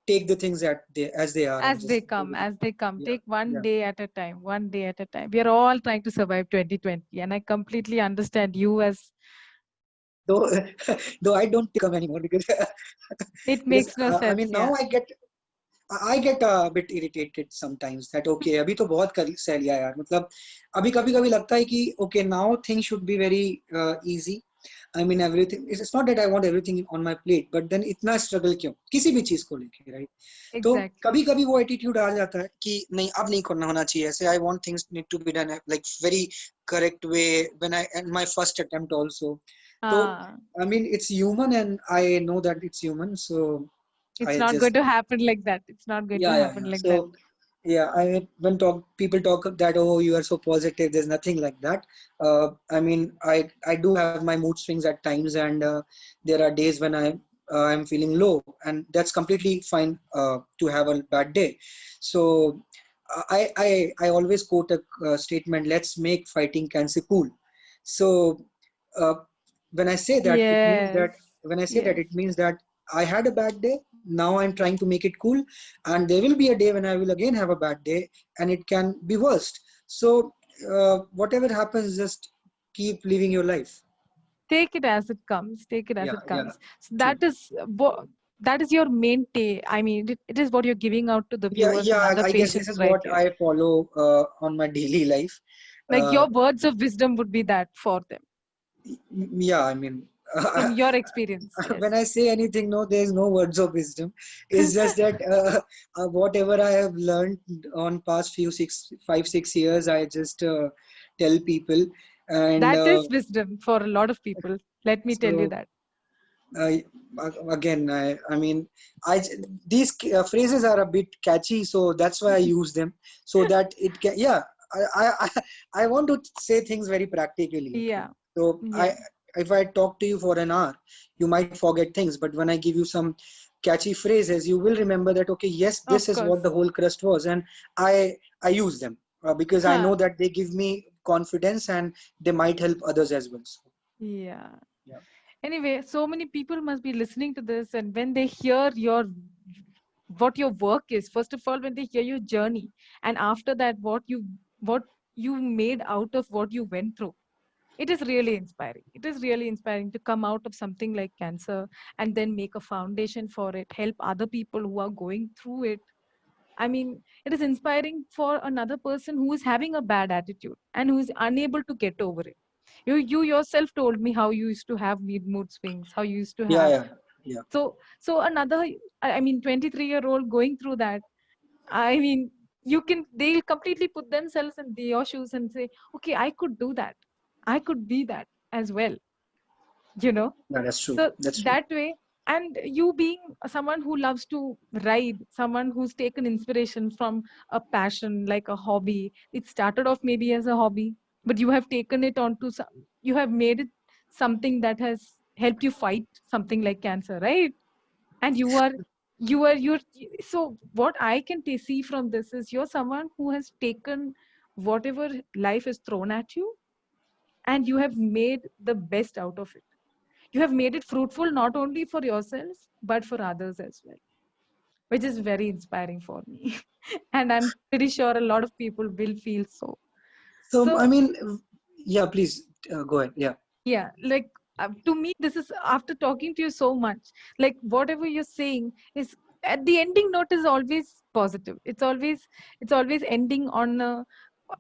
take the things as they are and As they just go come, with it. as they come. Yeah, Take one yeah. day at a time, one day at a time. We are all trying to survive 2020. And I completely understand you as Though though I don't come anymore because it because makes no I sense. mean Yeah. now I get a bit irritated sometimes that okay अभी तो बहुत कर सह लिया यार, मतलब अभी कभी कभी लगता है कि okay now things should be very easy. I mean everything it's not that I want everything on my plate, but then इतना struggle क्यों किसी भी चीज को लेके, right? तो Exactly. कभी कभी वो एटीट्यूड आ जाता है कि नहीं अब नहीं करना होना चाहिए ऐसे. I want things need to be done like very correct way when I and my first attempt also. So Ah, I mean it's human and I know that it's human, so it's I not going just to happen like that. It's not going to yeah, yeah, happen yeah. like that. So yeah, I when people talk that oh you are so positive, there's nothing like that. I mean I do have my mood swings at times, and there are days when I'm feeling low, and that's completely fine to have a bad day. So I always quote a statement: "Let's make fighting cancer cool." So uh, when I say that, it means Yes. that when I say that, Yes. it means that I had a bad day. Now I'm trying to make it cool, and there will be a day when I will again have a bad day, and it can be worst. So whatever happens, just keep living your life. Take it as it comes. Take it as Yeah, it yeah, comes. So true. that is your main take. I mean, it is what you're giving out to the Yeah, viewers yeah. and other I guess this patients is right what here. I follow on my daily life. Like Uh, your words of wisdom would be that for them yeah, I mean, from your experience. when Yes. I say anything, no, there's no words of wisdom. It's just that whatever I have learned on past 5, 6 years, I just tell people, and That is wisdom for a lot of people. Let me tell you so that. I again, I mean, these phrases are a bit catchy, so that's why I use them so that it can. Yeah, I want to say things very practically. Okay, Yeah. so Yeah. if I talk to you for an hour, you might forget things, but when I give you some catchy phrases, you will remember that. Okay, yes, this Of is what course. the whole crust was, and I use them because I know Huh. that they give me confidence and they might help others as well. So, Yeah. yeah. Anyway, so many people must be listening to this, and when they hear what your work is, first of all, when they hear your journey, and after that, what you made out of what you went through, it is really inspiring. It is really inspiring to come out of something like cancer and then make a foundation for it, help other people who are going through it. I mean, it is inspiring for another person who is having a bad attitude and who is unable to get over it. You yourself told me how you used to have mood swings, how you used to Yeah, have. yeah, yeah. So another, I mean, 23-year-old going through that. I mean, they'll completely put themselves in your shoes and say, okay, I could do that. I could be that as well, you know. Yeah, that's true. So That's true. that way. And you being someone who loves to ride, someone who's taken inspiration from a passion like a hobby, it started off maybe as a hobby, but you have taken it onto some, you have made it something that has helped you fight something like cancer, right? And you're so what I can see from this is you're someone who has taken whatever life has thrown at you, and you have made the best out of it. You have made it fruitful not only for yourselves but for others as well, which is very inspiring for me. And I'm pretty sure a lot of people will feel so. So, I So mean, yeah, please go ahead. Yeah. yeah, like to me this is, after talking to you so much, like whatever you're saying is, at the ending note is always positive. It's always ending on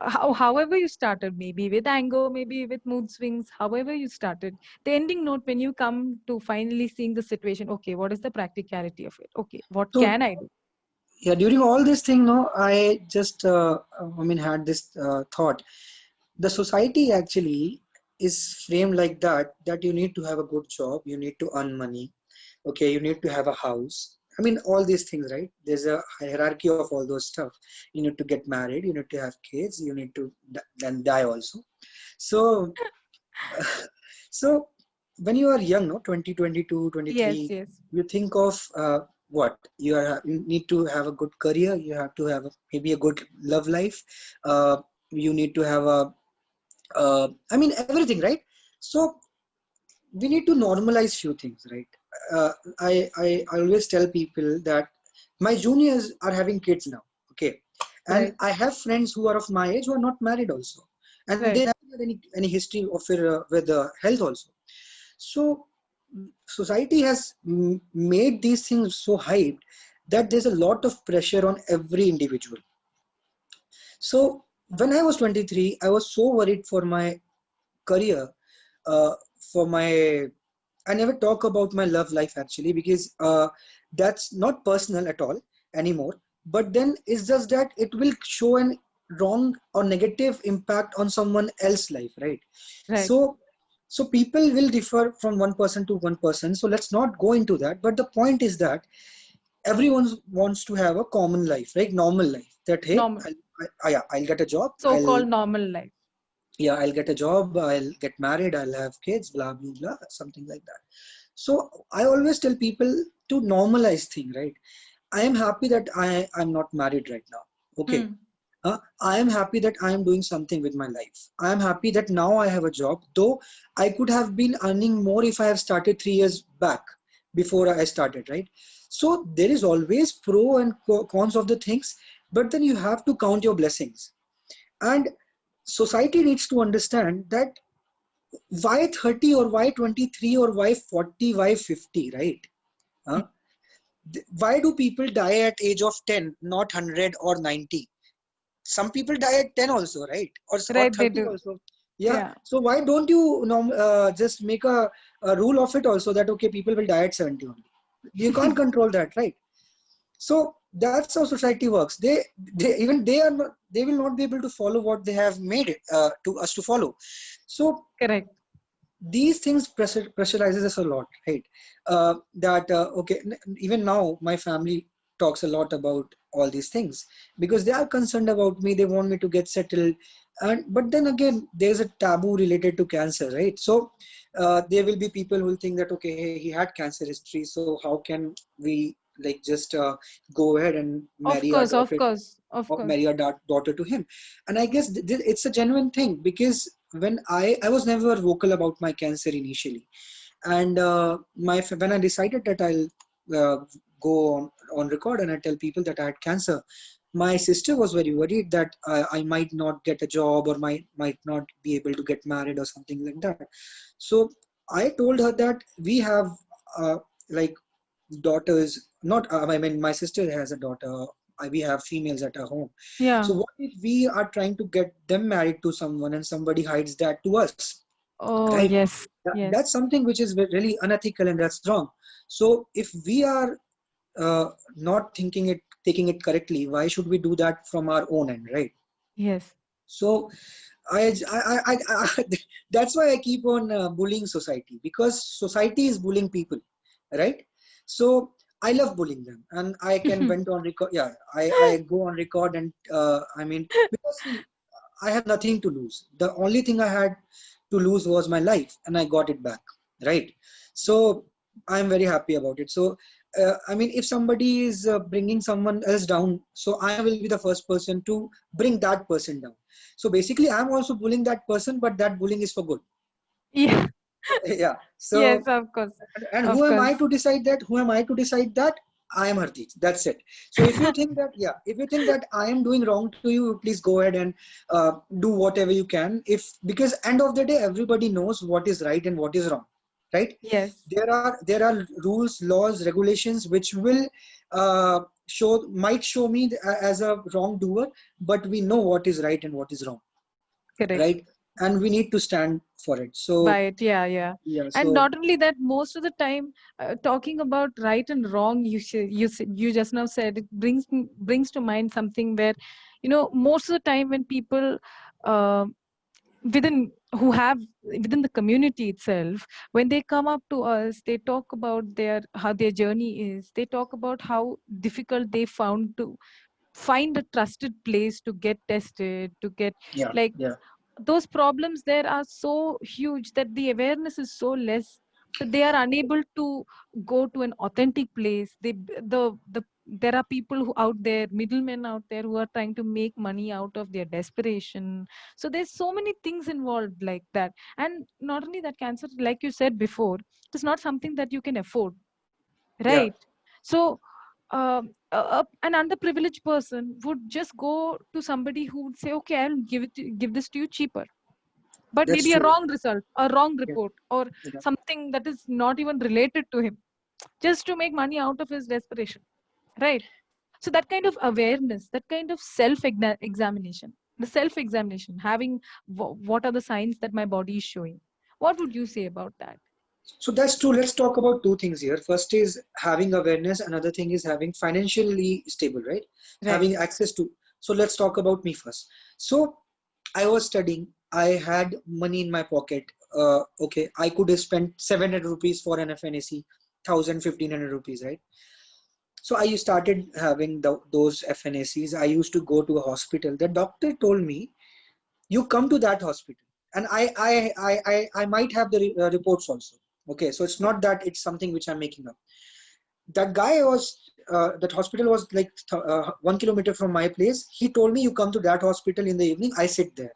however you started, maybe with anger, maybe with mood swings, however you started, the ending note when you come to finally seeing the situation, okay, what is the practicality of it, okay, what So, can I do? yeah, during all this thing, no, I just, I mean, had this thought. The society actually is framed like that, that you need to have a good job, you need to earn money, okay, you need to have a house. I mean, all these things, right? There's a hierarchy of all those stuff. You need to get married, you need to have kids, you need to then die also. So, so when you are young, no, 20, 22, Yes, 23, yes. you think of what? You need to have a good career, you have to have maybe a good love life, you need to have I mean, everything, right? So we need to normalize few things, right? Uh, I always tell people that my juniors are having kids now, okay, and Right, I have friends who are of my age who are not married also, and they right. haven't had any history of it, with health also. So society has made these things so hyped that there's a lot of pressure on every individual. So when I was 23, I was so worried for my career, uh, for my I never talk about my love life actually, because that's not personal at all anymore. But then it's just that it will show an wrong or negative impact on someone else's life, right? Right. So so people will differ from one person to one person. So let's not go into that. But the point is that everyone wants to have a common life, right? Normal life. That hey, Normal, yeah, I'll get a job. so-called normal life. I'll get a job. I'll get married. I'll have kids. Blah blah blah. Something like that. So I always tell people to normalize thing, right? I am happy that I'm not married right now. Okay. Hmm. I am happy that I am doing something with my life. I am happy that now I have a job, though I could have been earning more if I have started 3 years back before I started, right? So there is always pro and cons of the things, but then you have to count your blessings. And society needs to understand that why 30 or why 23 or why 40, why 50, right? Huh? Why do people die at age of 10, not 100 or 90? Some people die at 10 also, right? Or Right, they 30 do. also. Yeah. Yeah. So why don't you just make a rule of it also, that okay, people will die at 70 only? You can't control that, right? So that's how society works. They are not, they will not be able to follow what they have made it to us to follow. So Correct. these things pressurizes us a lot, right? That okay, even now my family talks a lot about all these things because they are concerned about me. They want me to get settled, and but then again there's a taboo related to cancer, right? So there will be people who will think that okay, hey, he had cancer history, so how can we like just go ahead and Of marry our course, of daughter, course, of or marry course. our daughter to him? And I guess it's a genuine thing, because when I was never vocal about my cancer initially, and when I decided that I'll go on record and I tell people that I had cancer, my sister was very worried that I might not get a job, or might not be able to get married or something like that. So I told her that we have uh, like daughters, not I mean my sister has a daughter. We have females at our home. Yeah. So what if we are trying to get them married to someone and somebody hides that to us, Oh, right? yes, That's yes, something which is really unethical, and that's wrong. So if we are not thinking it, taking it correctly, why should we do that from our own end, right? yes. So that's why I keep on bullying society, because society is bullying people, right? So I love bullying them, and I can went on record. Yeah, I go on record, and I mean, because see, I have nothing to lose. The only thing I had to lose was my life, and I got it back. Right. So I'm very happy about it. So I mean, if somebody is bringing someone else down, so I will be the first person to bring that person down. So basically, I'm also bullying that person, but that bullying is for good. Yeah. Yeah. Yes, So of course. and who Of am I course. to decide that? Who am I to decide that? I am Hardeep. That's it. So if you think that, yeah, if you think that I am doing wrong to you, please go ahead and do whatever you can. If because end of the day, everybody knows what is right and what is wrong, right? Yes, There are rules, laws, regulations which will might show me as a wrongdoer, but we know what is right and what is wrong, correct. right? And we need to stand for it. So Right. Yeah, yeah. yeah, And so not only that, most of the time, talking about right and wrong, you just now said it brings to mind something where, most of the time when people uh, within who have within the community itself, when they come up to us, they talk about how their journey is. They talk about how difficult they found to find a trusted place to get tested, to get yeah, like yeah, those problems there are so huge that the awareness is so less that they are unable to go to an authentic place. There are people who out there, middlemen out there, who are trying to make money out of their desperation. So there's so many things involved like that. And not only that, cancer, like you said before, it is not something that you can afford, yeah. right? So an underprivileged person would just go to somebody who would say, okay, I'll give this to you cheaper, but That's maybe a true. wrong result, a wrong Yeah, report, or yeah. something that is not even related to him, just to make money out of his desperation, right? So that kind of awareness, that kind of examination, the self examination, having what are the signs that my body is showing, what would you say about that? So that's true. Let's talk about two things here. First is having awareness. Another thing is having financially stable, right? Right. Having access to. So let's talk about me first. So I was studying. I had money in my pocket. Okay, I could have spent 700 rupees for an FNAC, 1,000, 1,500 rupees, right? So I started having those FNACs. I used to go to a hospital. The doctor told me, you come to that hospital, and I might have the reports also. Okay, so it's not that it's something which I'm making up. That guy was that hospital was like 1 kilometer from my place. He told me, you come to that hospital in the evening, I sit there.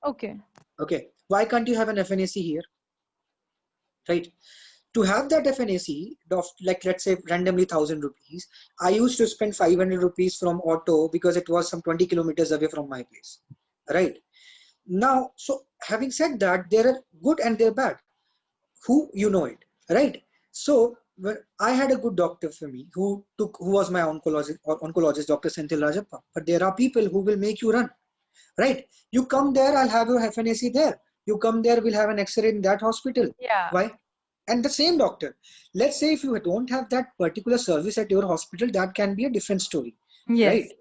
Okay. Okay, why can't you have an FNAC here, right? To have that FNAC of, like, let's say randomly 1,000 rupees, I used to spend 500 rupees from auto because it was some 20 kilometers away from my place, right? Now, so having said that, there are good and they're bad. Who, you know it, right? So I had a good doctor for me who was my oncologist, Dr. Senthil Rajappa. But there are people who will make you run, right? You come there, I'll have your FNAC there. You come there, we'll have an X-ray in that hospital. Yeah. Why? And the same doctor. Let's say if you don't have that particular service at your hospital, that can be a different story, right? Yes.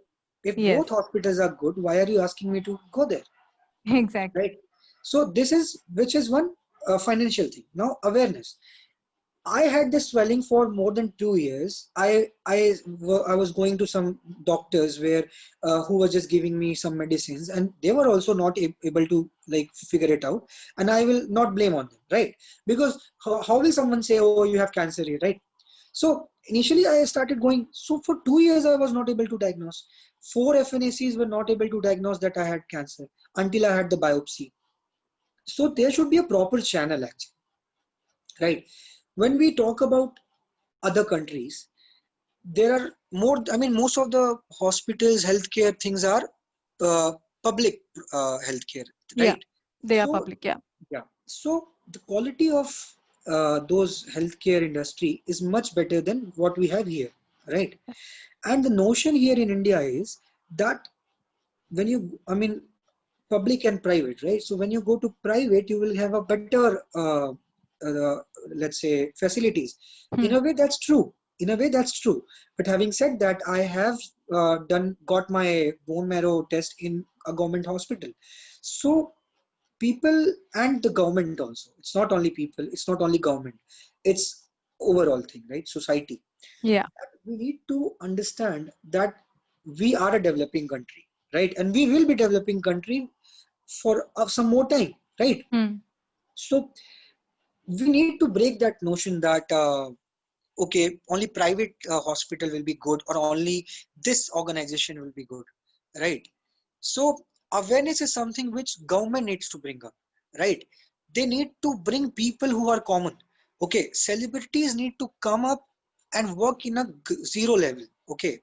If both Yes. hospitals are good, why are you asking me to go there? Exactly. Right. So this is, which is one financial thing. Now awareness. I had this swelling for more than 2 years. I was going to some doctors where who were just giving me some medicines, and they were also not able to like figure it out. And I will not blame on them, right? Because how will someone say, oh, you have cancer here, right? So initially I started going. So for 2 years I was not able to diagnose. Four FNACs were not able to diagnose that I had cancer until I had the biopsy. So there should be a proper channel actually, right? When we talk about other countries, there are more, I mean, most of the hospitals, healthcare things are uh, public healthcare, Yeah. right? They are So public. Yeah. yeah, so the quality of those healthcare industry is much better than what we have here, right? And the notion here in India is that when you, I mean, public and private, right? So when you go to private, you will have a better uh, let's say facilities. In Hmm. a way that's true, in a way that's true. But having said that, I have got my bone marrow test in a government hospital. So people and the government also, it's not only people, it's not only government, it's overall thing, right? Society. Yeah. We need to understand that we are a developing country, right? And we will be developing country for some more time, right? Hmm. So we need to break that notion that okay, only private hospital will be good, or only this organization will be good, right? So awareness is something which government needs to bring up, right? They need to bring people who are common. Okay, celebrities need to come up and work in a zero level. Okay,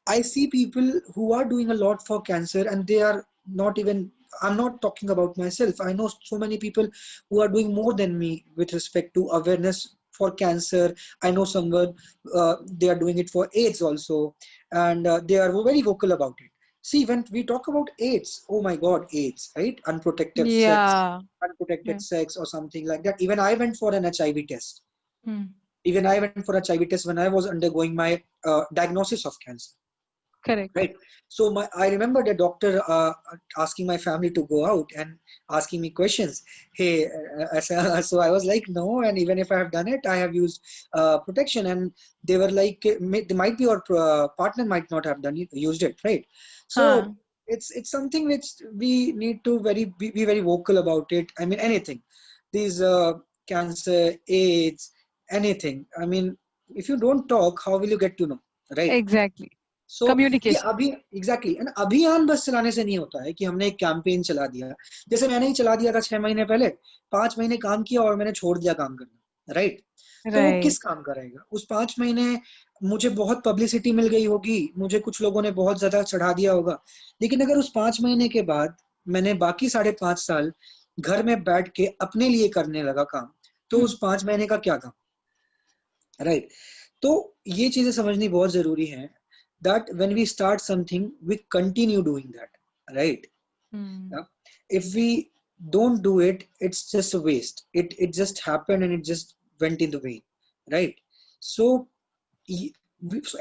I see people who are doing a lot for cancer, and they are not even, I'm not talking about myself. I know so many people who are doing more than me with respect to awareness for cancer. I know someone, they are doing it for AIDS also, and they are very vocal about it. See, when we talk about AIDS, oh my God, AIDS, right? Yeah. Unprotected Yeah. sex or something like that. Even I went for an HIV test. Hmm. Even I went for a HIV test when I was undergoing my diagnosis of cancer. Correct. Right. So I remember the doctor asking my family to go out and asking me questions. Hey, so I was like, no. And even if I have done it, I have used protection. And they were like, they might be, your partner might not have used it, right? Huh. So it's something which we need to be very vocal about it. I mean, anything, these cancer, AIDS, anything. I mean, if you don't talk, how will you get to know, right? Exactly. सो ये Communication. अभी exactly and अभियान बस चलाने से नहीं होता है कि हमने एक कैंपेन चला दिया, जैसे मैंने ही चला दिया था 6 महीने पहले, 5 महीने काम किया और मैंने छोड़ दिया काम करना, राइट? तो वो Right. किस काम करेगा उस 5 महीने? मुझे बहुत पब्लिसिटी मिल गई होगी, मुझे कुछ लोगों ने बहुत ज्यादा चढ़ा दिया होगा, लेकिन अगर उस 5 महीने के बाद मैंने बाकी 5.5 साल घर में बैठ के अपने लिए करने लगा काम, तो Hmm. उस 5 महीने का क्या काम, राइट? तो ये चीजें समझनी बहुत जरूरी है, that when we start something we continue doing that, right? Hmm. Yeah. If we don't do it, it's just a waste. It just happened and it just went in the way, right? So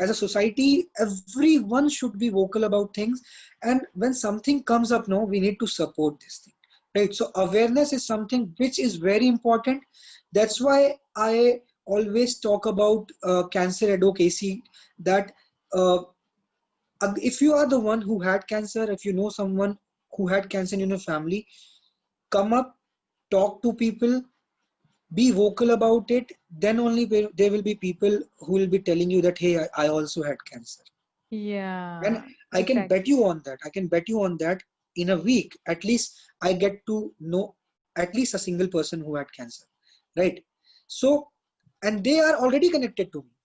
as a society, everyone should be vocal about things, and when something comes up, no, we need to support this thing, right? So awareness is something which is very important. That's why I always talk about cancer advocacy, that uh, if you are the one who had cancer, if you know someone who had cancer in your family, come up, talk to people, be vocal about it. Then only there will be people who will be telling you that, hey, I also had cancer. And Yeah. I can Exactly. bet you on that. I can bet you on that in a week, at least I get to know at least a single person who had cancer, right? So, and they are already connected to me,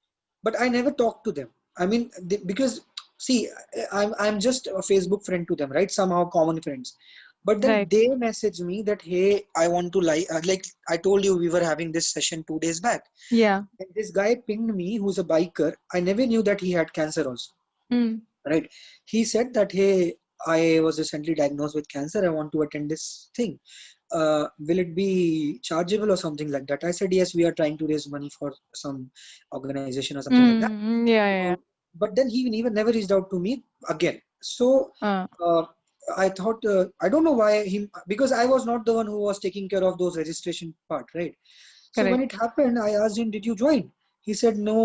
but I never talk to them. I mean, because see, I'm just a Facebook friend to them, right? Somehow common friends. But then Right. they message me that, hey, I want to like I told you we were having this session 2 days back. Yeah. And this guy pinged me who's a biker. I never knew that he had cancer also, Hmm. right? He said that, hey, I was recently diagnosed with cancer. I want to attend this thing. Will it be chargeable or something like that? I said, yes, we are trying to raise money for some organization or something like that. Hmm. Yeah. Yeah. But then he even never reached out to me again. So Uh, uh, I thought, I don't know why him, because I was not the one who was taking care of those registration part, right? So when Correct. it happened, I asked him, did you join? He said, no,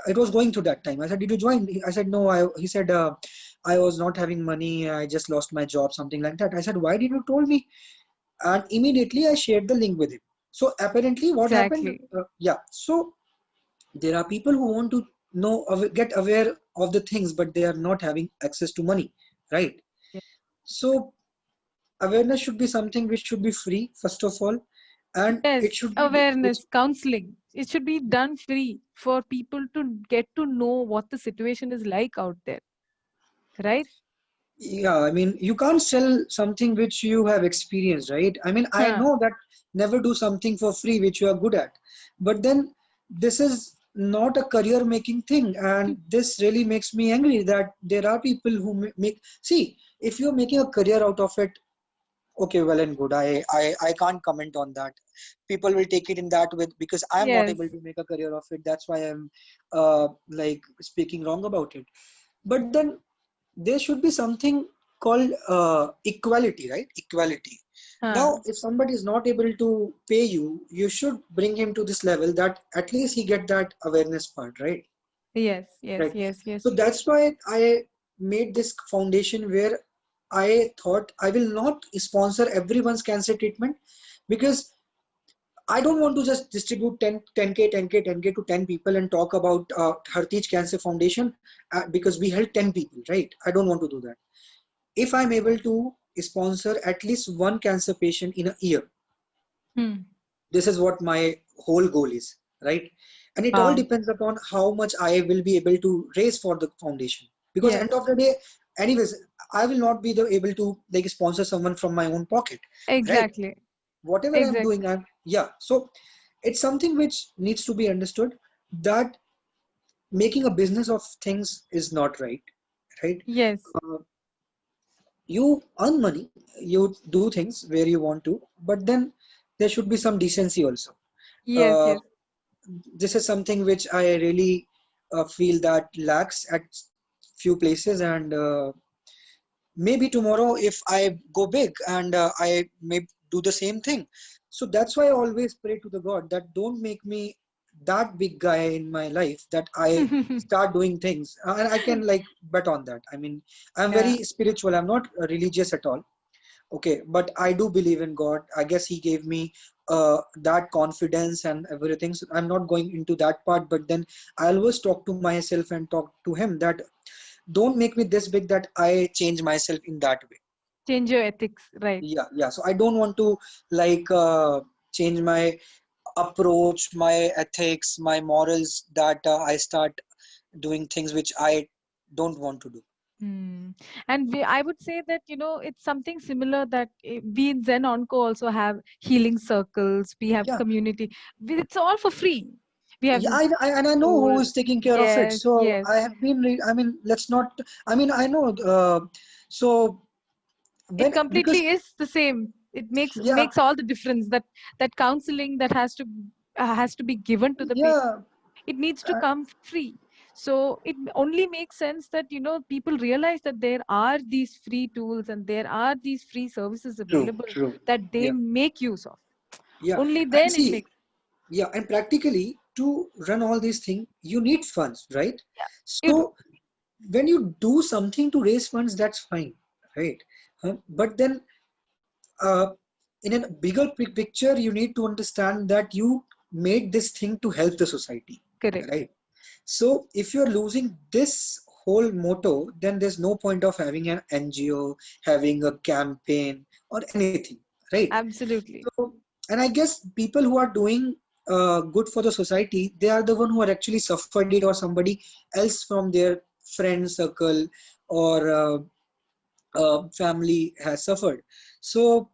it was going through that time. I said, did you join? I said, no. He said, I was not having money. I just lost my job, something like that. I said, why did you told me? And immediately I shared the link with him. So apparently what happened, Exactly. yeah. So there are people who want to know, get aware of the things, but they are not having access to money, right? Yeah. So awareness should be something which should be free, first of all, and it Yes. should be Awareness, counseling. It should be done free for people to get to know what the situation is like out there. Right? yeah, I mean, you can't sell something which you have experienced, right? I mean, I Huh. know that never do something for free which you are good at, but then this is not a career making thing, and this really makes me angry that there are people who make, see, if you're making a career out of it, okay, well and good. I can't comment on that. People will take it in that way because I am not Yes. able to make a career of it. That's why I'm like speaking wrong about it. But then there should be something called equality, right? Equality. Huh. Now, if somebody is not able to pay you, you should bring him to this level that at least he get that awareness part, right? Yes, yes, Right. yes, yes. So that's why I made this foundation where I thought I will not sponsor everyone's cancer treatment, because I don't want to just distribute 10K, 10K, 10K to 10 people and talk about Hartij Cancer Foundation because we help 10 people, right? I don't want to do that. If I'm able to sponsor at least one cancer patient in a year, Hmm. this is what my whole goal is, right? And it all Wow. depends upon how much I will be able to raise for the foundation, because Yes, end of the day, anyways, I will not be able to like sponsor someone from my own pocket, right? exactly. Whatever I'm doing, Exactly. I'm, yeah, so it's something which needs to be understood, that making a business of things is not right, right? Yes. uh, you earn money, you do things where you want to, but then there should be some decency also. Yes, uh, yes. this is something which I really feel that lacks at few places, and maybe tomorrow if I go big and I may do the same thing. So that's why I always pray to the God that don't make me that big guy in my life that I start doing things and I can like bet on that. I mean, I'm Yeah. very spiritual, I'm not religious at all. Okay, but I do believe in God. I guess He gave me that confidence and everything. So I'm not going into that part, but then I always talk to myself and talk to Him that don't make me this big that I change myself in that way. Change your ethics, right? Yeah, yeah. So I don't want to like change my approach, my ethics, my morals, that I start doing things which I don't want to do. Hmm. And I would say that, it's something similar that we in Zen Onco also have healing circles, we have Yeah, community. It's all for free. We have yeah. this And I know who tool. is taking care of it. Yes, So yes. I have been. I mean, let's not. I mean, I know. So It when because completely is the same. It makes yeah, makes all the difference that counseling that has to be given to the patient. yeah, It needs to uh, come free. So it only makes sense that people realize that there are these free tools and there are these free services true, available true. that they Yeah, make use of. yeah. Only And then it see, makes. yeah, and practically to run all these things, you need funds, right? Yeah, you do. So when you do something to raise funds, that's fine, right? But then uh, in a bigger picture, you need to understand that you made this thing to help the society, Correct. right? So if you're losing this whole motto, then there's no point of having an NGO, having a campaign or anything, right? Absolutely. So, and I guess people who are doing good for the society, they are the one who are actually suffered it, or somebody else from their friend circle or family has suffered. So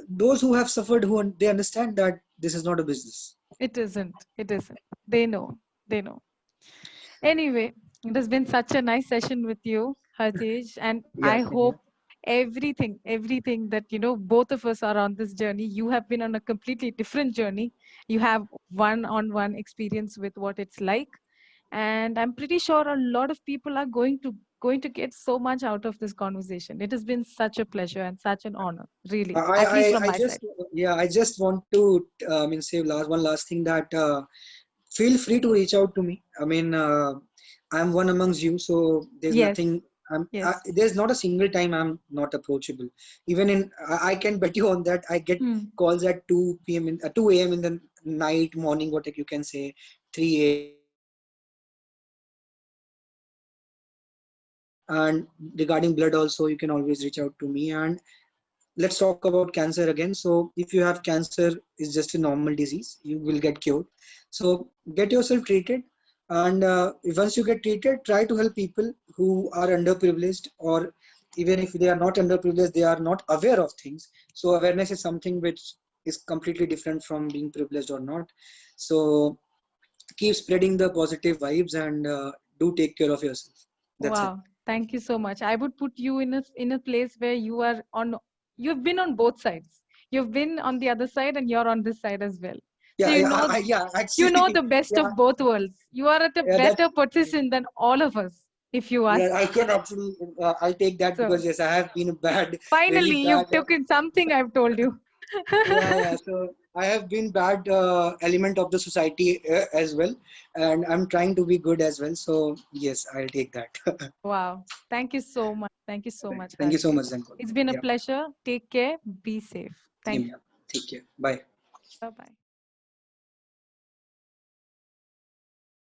those who have suffered, who they understand that this is not a business. It isn't. It isn't. They know. They know. Anyway, it has been such a nice session with you, Hartej, and Yeah, I same here. hope everything that both of us are on this journey. You have been on a completely different journey. You have one-on-one experience with what it's like, and I'm pretty sure a lot of people are going to get so much out of this conversation. It has been such a pleasure and such an honor, really, at least from I my just, side. yeah, I just want to, I mean, say one last thing that feel free to reach out to me. I mean, I'm one amongst you, so there's Yes, nothing. yes. There's not a single time I'm not approachable. Even I can bet you on that. I get Hmm. calls at 2 p.m. 2 a.m. in the night, morning, what you can say, 3 a.m. And regarding blood, also, you can always reach out to me. And let's talk about cancer again. So if you have cancer, it's just a normal disease, you will get cured. So get yourself treated, and once you get treated, try to help people who are underprivileged, or even if they are not underprivileged, they are not aware of things. So awareness is something which is completely different from being privileged or not. So keep spreading the positive vibes, and do take care of yourself. That's it. Wow, thank you so much. I would put you in a place where you've been on both sides. You've been on the other side and you're on this side as well. So Yeah, yeah, yeah, you know actually, the best yeah, of both worlds. You are at a yeah, that better position than all of us. if you ask. Yeah, I can actually, I'll take that So because yes, I have been bad. Really finally, you bad. took Yes, it. I have been bad, really Finally, you bad. took it. Something I've told you. Yeah, yeah. So I have been bad element of the society as well, and I'm trying to be good as well. So yes, I'll take that. Wow. Thank you so much. Thank you so Right. much, Thank you so Harshit. much, Zankul. It's been a Yeah, pleasure. Take care. Be safe. same Thank you. here. Take care. Bye. Bye bye.